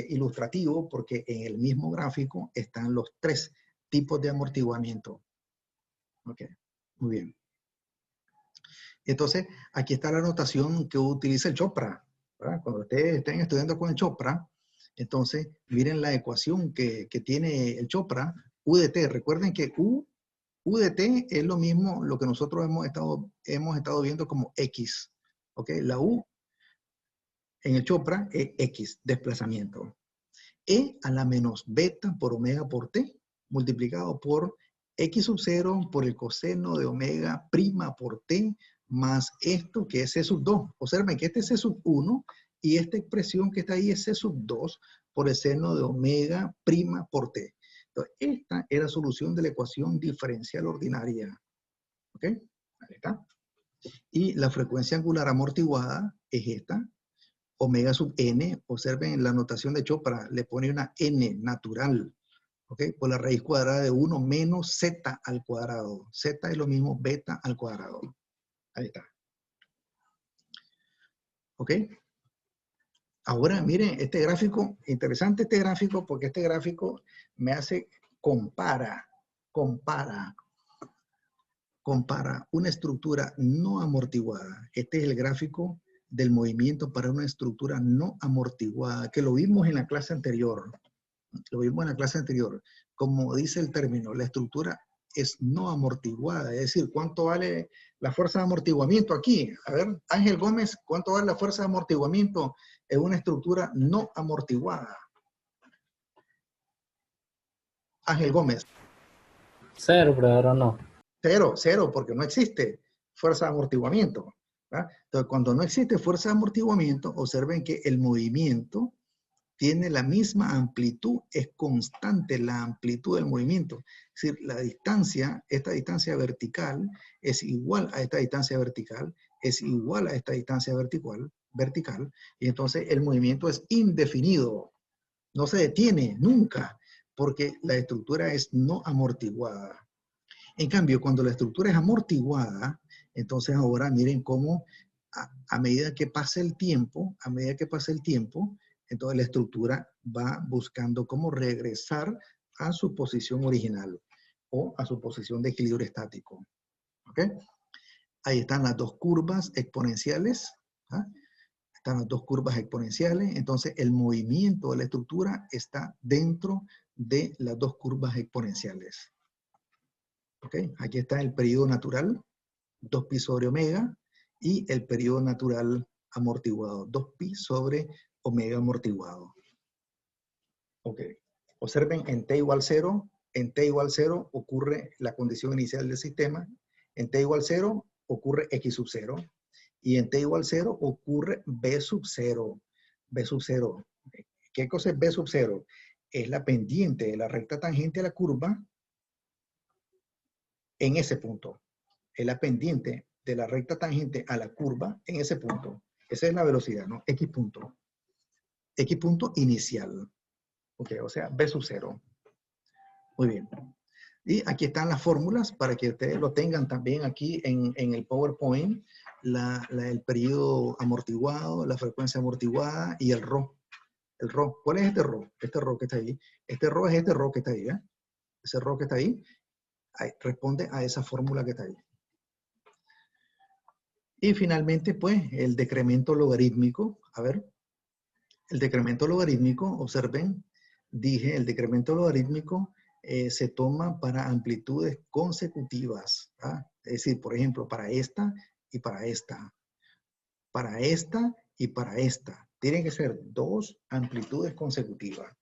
ilustrativo porque en el mismo gráfico están los 3 tipos de amortiguamiento. Ok, muy bien. Entonces, aquí está la notación que utiliza el Chopra, ¿verdad? Cuando ustedes estén estudiando con el Chopra, entonces miren la ecuación que tiene el Chopra, U de t. Recuerden que U de t es lo mismo lo que nosotros hemos estado viendo como X. ¿Ok? La U en el Chopra es X, desplazamiento. E a la menos beta por omega por t, multiplicado por X sub 0 por el coseno de omega prima por t, más esto que es C sub 2. Observen que este es C sub 1 y esta expresión que está ahí es C sub 2 por el seno de omega prima por t. Entonces, esta es la solución de la ecuación diferencial ordinaria. ¿Ok? Ahí está. Y la frecuencia angular amortiguada es esta, omega sub n. Observen la notación de Chopra, le pone una n natural. ¿Ok? Por la raíz cuadrada de 1 menos z al cuadrado. Z es lo mismo beta al cuadrado. Ahí está. ¿Ok? Ahora, miren, este gráfico, interesante este gráfico, porque este gráfico me hace, compara una estructura no amortiguada. Este es el gráfico del movimiento para una estructura no amortiguada, que lo vimos en la clase anterior. Lo vimos en la clase anterior. Como dice el término, la estructura es no amortiguada. Es decir, ¿cuánto vale la fuerza de amortiguamiento aquí? A ver, Ángel Gómez, ¿cuánto vale la fuerza de amortiguamiento en una estructura no amortiguada? Ángel Gómez. 0, pero ahora no. Cero, porque no existe fuerza de amortiguamiento, ¿verdad? Entonces, cuando no existe fuerza de amortiguamiento, observen que el movimiento tiene la misma amplitud, es constante la amplitud del movimiento. Es decir, la distancia, esta distancia vertical, es igual a esta distancia vertical, es igual a esta distancia vertical, y entonces el movimiento es indefinido. No se detiene nunca, porque la estructura es no amortiguada. En cambio, cuando la estructura es amortiguada, entonces ahora miren cómo a medida que pasa el tiempo, entonces la estructura va buscando cómo regresar a su posición original o a su posición de equilibrio estático. ¿Ok? Ahí están las dos curvas exponenciales. ¿Ah? Están las dos curvas exponenciales. Entonces el movimiento de la estructura está dentro de las dos curvas exponenciales. ¿Ok? Aquí está el periodo natural, 2pi sobre omega, y el periodo natural amortiguado, 2pi sobre omega amortiguado. Ok. Observen, en t igual 0, ocurre la condición inicial del sistema. En t igual 0 ocurre x sub 0. Y en t igual 0 ocurre b sub 0. B sub 0. ¿Qué cosa es b sub 0? Es la pendiente de la recta tangente a la curva en ese punto. Es la pendiente de la recta tangente a la curva en ese punto. Esa es la velocidad, ¿no? X punto. X punto inicial. Ok, o sea, B sub 0. Muy bien. Y aquí están las fórmulas para que ustedes lo tengan también aquí en el PowerPoint. El periodo amortiguado, la frecuencia amortiguada y el ρ. El ρ. ¿Cuál es este ρ? Este ρ que está ahí. Este ρ es este ρ que está ahí. ¿Eh? Ese ρ que está ahí responde a esa fórmula que está ahí. Y finalmente, pues, el decremento logarítmico. A ver. El decremento logarítmico, observen, dije, el decremento logarítmico se toma para amplitudes consecutivas. ¿Ah? Es decir, por ejemplo, para esta y para esta. Para esta y para esta. Tienen que ser dos amplitudes consecutivas.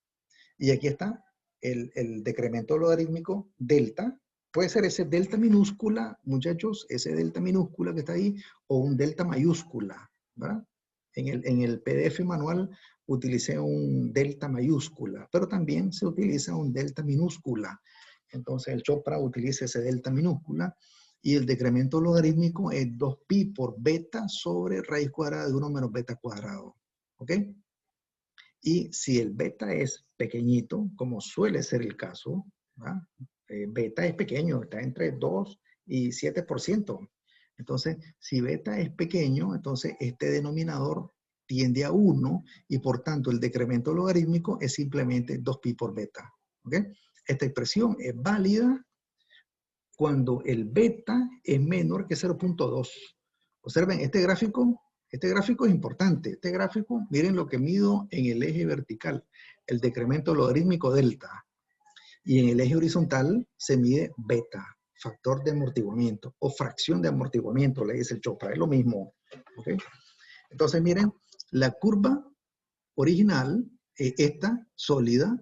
Y aquí está el decremento logarítmico delta. Puede ser ese delta minúscula, muchachos, ese delta minúscula que está ahí, o un delta mayúscula, ¿verdad? En el PDF manual utilicé un delta mayúscula, pero también se utiliza un delta minúscula. Entonces el Chopra utiliza ese delta minúscula y el decremento logarítmico es 2pi por beta sobre raíz cuadrada de 1 menos beta cuadrado. ¿Ok? Y si el beta es pequeñito, como suele ser el caso, beta es pequeño, está entre 2 y 7%. Entonces, si beta es pequeño, entonces este denominador tiende a 1 y por tanto el decremento logarítmico es simplemente 2pi por beta. ¿Ok? Esta expresión es válida cuando el beta es menor que 0.2. Observen, este gráfico es importante. Este gráfico, miren lo que mido en el eje vertical, el decremento logarítmico delta. Y en el eje horizontal se mide beta, factor de amortiguamiento o fracción de amortiguamiento, le dice el Chopra, es lo mismo. ¿Okay? Entonces, miren, la curva original, esta sólida,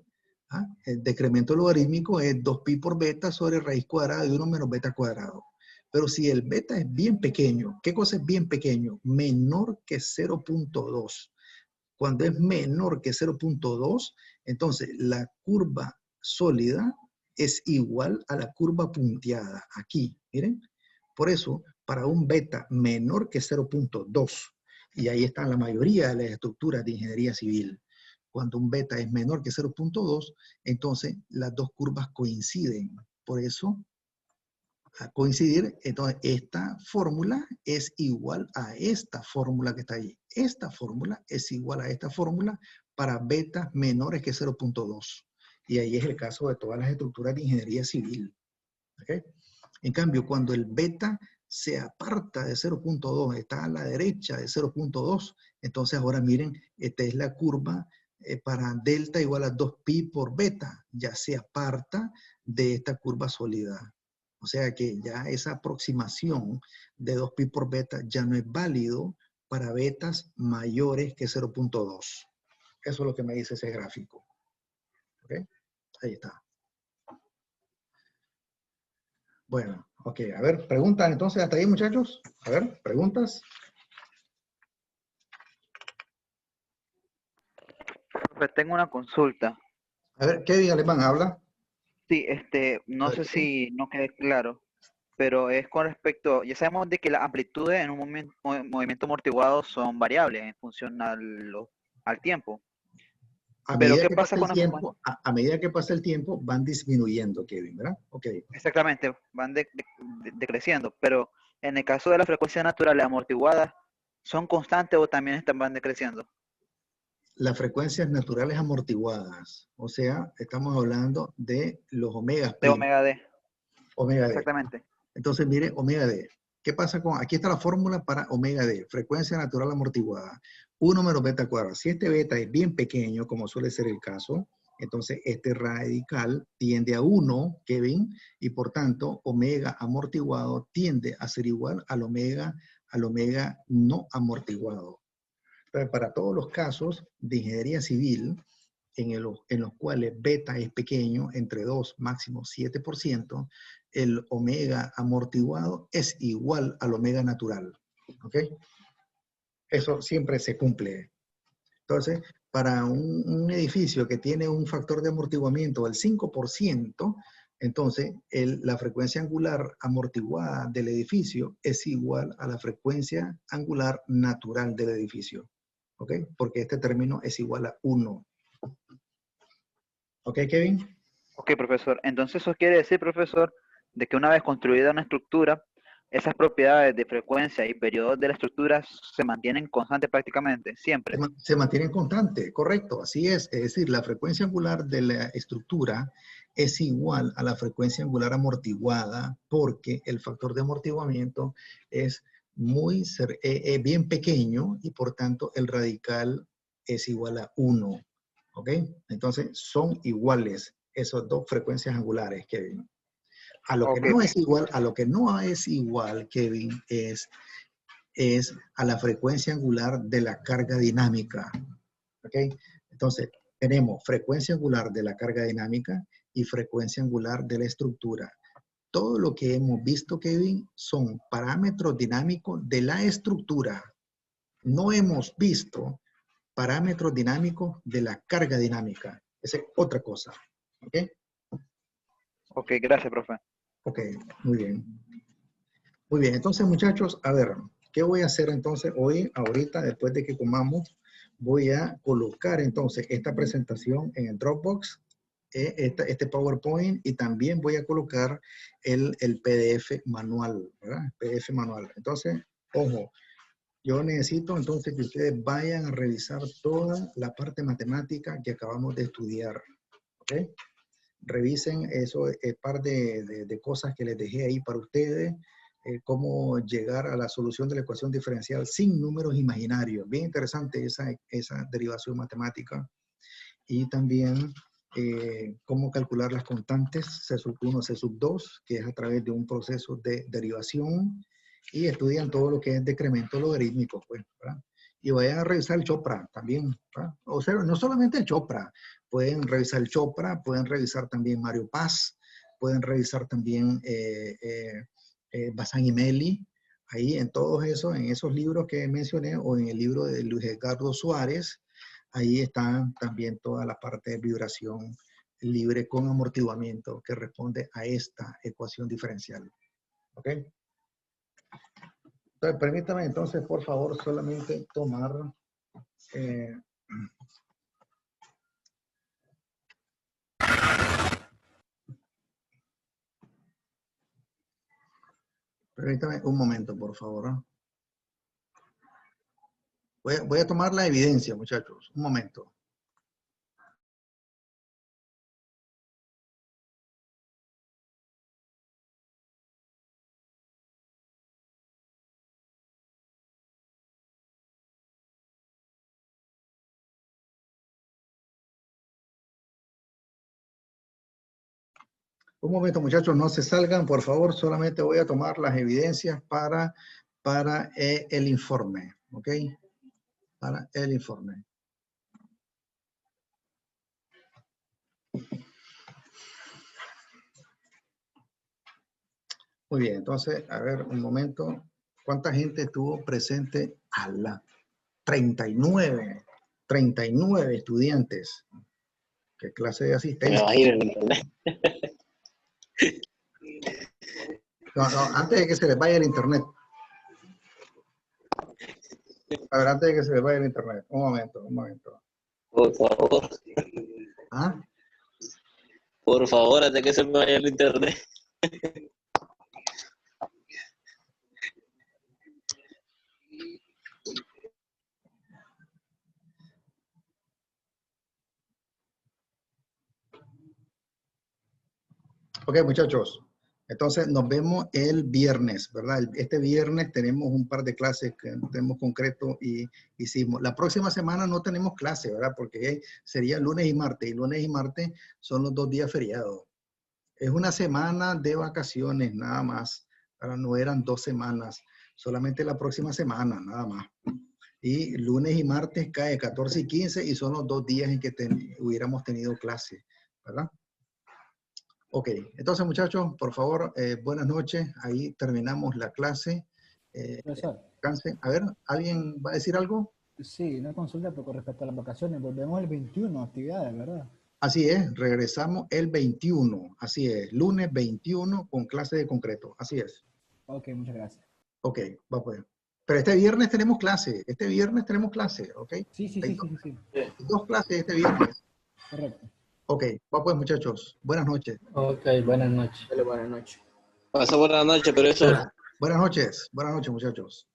el decremento logarítmico es 2pi por beta sobre raíz cuadrada de 1 menos beta cuadrado. Pero si el beta es bien pequeño, ¿qué cosa es bien pequeño? Menor que 0.2. Cuando es menor que 0.2, entonces la curva sólida es igual a la curva punteada. Aquí, miren. Por eso, para un beta menor que 0.2, y ahí están la mayoría de las estructuras de ingeniería civil, cuando un beta es menor que 0.2, entonces las dos curvas coinciden. Por eso, a coincidir, entonces esta fórmula es igual a esta fórmula que está ahí. Esta fórmula es igual a esta fórmula para betas menores que 0.2. Y ahí es el caso de todas las estructuras de ingeniería civil. ¿Okay? En cambio, cuando el beta se aparta de 0.2, está a la derecha de 0.2, entonces ahora miren, esta es la curva para delta igual a 2pi por beta. Ya se aparta de esta curva sólida. O sea que ya esa aproximación de 2pi por beta ya no es válido para betas mayores que 0.2. Eso es lo que me dice ese gráfico. ¿Ok? Ahí está. Bueno, ok. A ver, preguntas entonces hasta ahí, muchachos. A ver, preguntas. Profe, tengo una consulta. A ver, Kevin Alemán habla. Sí, no sé si no quede claro, pero es con respecto, ya sabemos de que las amplitudes en un movimiento amortiguado son variables en función al tiempo. A Pero medida ¿qué que pasa pasa el con la frecuencia? tiempo, a medida que pasa el tiempo, van disminuyendo, Kevin, ¿verdad? Ok. Exactamente, van decreciendo, pero en el caso de las frecuencias naturales amortiguadas, ¿son constantes o también van decreciendo? Las frecuencias naturales amortiguadas, o sea, estamos hablando de los omegas De prime, omega D, omega D. exactamente. Entonces, mire, omega D. ¿Qué pasa con, aquí está la fórmula para omega D, frecuencia natural amortiguada, 1 menos beta cuadrado. Si este beta es bien pequeño, como suele ser el caso, entonces este radical tiende a 1, Kevin, y por tanto, omega amortiguado tiende a ser igual al omega no amortiguado. Entonces, para todos los casos de ingeniería civil, en los cuales beta es pequeño, entre 2, máximo 7%, el omega amortiguado es igual al omega natural. ¿Ok? Eso siempre se cumple. Entonces, para un edificio que tiene un factor de amortiguamiento del 5%, entonces la frecuencia angular amortiguada del edificio es igual a la frecuencia angular natural del edificio. ¿Ok? Porque este término es igual a 1. ¿Ok, Kevin? Ok, profesor. Entonces eso quiere decir, profesor, de que una vez construida una estructura, esas propiedades de frecuencia y periodos de la estructura se mantienen constantes prácticamente, siempre. Se mantienen constantes, correcto, así es. Es decir, la frecuencia angular de la estructura es igual a la frecuencia angular amortiguada porque el factor de amortiguamiento es bien pequeño y por tanto el radical es igual a 1. ¿Ok? Entonces, son iguales esas dos frecuencias angulares, Kevin. A lo que Ok, no es igual, a lo que no es igual, Kevin, es a la frecuencia angular de la carga dinámica. ¿Ok? Entonces, tenemos frecuencia angular de la carga dinámica y frecuencia angular de la estructura. Todo lo que hemos visto, Kevin, son parámetros dinámicos de la estructura. No hemos visto parámetros dinámicos de la carga dinámica. Esa es otra cosa. ¿Ok? ok, gracias, profe. Ok, muy bien. Muy bien, entonces muchachos, a ver, ¿qué voy a hacer entonces hoy, ahorita, después de que comamos? Voy a colocar entonces esta presentación en el Dropbox, este PowerPoint, y también voy a colocar el PDF manual, ¿verdad? PDF manual. Entonces, ojo, yo necesito entonces que ustedes vayan a revisar toda la parte matemática que acabamos de estudiar, ¿ok? Revisen eso, par de cosas que les dejé ahí para ustedes, cómo llegar a la solución de la ecuación diferencial sin números imaginarios. Bien interesante esa derivación matemática. Y también cómo calcular las constantes C sub 1, C sub 2, que es a través de un proceso de derivación. Y estudian todo lo que es decremento logarítmico, pues, ¿verdad? Y vayan a revisar el Chopra también, ¿verdad? O sea, no solamente el Chopra, pueden revisar el Chopra, pueden revisar también Mario Paz, pueden revisar también Bazán y Meli, ahí en todos esos, en esos libros que mencioné, o en el libro de Luis Edgardo Suárez, ahí está también toda la parte de vibración libre con amortiguamiento que responde a esta ecuación diferencial. ¿Ok? Entonces, permítame entonces, por favor, solamente tomar permítame un momento, por favor. Voy a tomar la evidencia, muchachos. Un momento. Un momento, muchachos, no se salgan, por favor. Solamente voy a tomar las evidencias para el informe. ¿Ok? Para el informe. Muy bien, entonces, a ver, un momento. ¿Cuánta gente estuvo presente? A la 39 estudiantes. ¿Qué clase de Me asistencia? va a ir en internet. No, antes de que se les vaya el internet. A ver, antes de que se les vaya el internet. Un momento, un momento. Por favor, ¿Ah? por favor, hasta que se me vaya el internet. Ok, muchachos. Entonces nos vemos el viernes, ¿verdad? Este viernes tenemos un par de clases que tenemos concreto y hicimos. La próxima semana no tenemos clase, ¿verdad? Porque sería lunes y martes. Y lunes y martes son los 2 días feriados. Es una semana de vacaciones, nada más. Ahora no eran 2 semanas, solamente la próxima semana, nada más. Y lunes y martes cae 14 y 15 y son los 2 días en que hubiéramos tenido clase, ¿verdad? Ok, entonces muchachos, por favor, buenas noches. Ahí terminamos la clase. Profesor, Descansen. A ver, ¿alguien va a decir algo? sí, una consulta pero con respecto a las vacaciones. Volvemos el 21, actividades, ¿verdad? Así es, regresamos el 21. Así es, lunes 21 con clase de concreto. Así es. Ok, muchas gracias. Ok, va pues. Pero este viernes tenemos clase. Este viernes tenemos clase, ¿ok? Sí, sí, Hay sí, sí, sí, sí. 2 clases este viernes. Correcto. Ok, va pues muchachos. Buenas noches. Ok, buenas noches. Dale, buenas noches. Pasa buena noche, profesor. Buenas noches muchachos.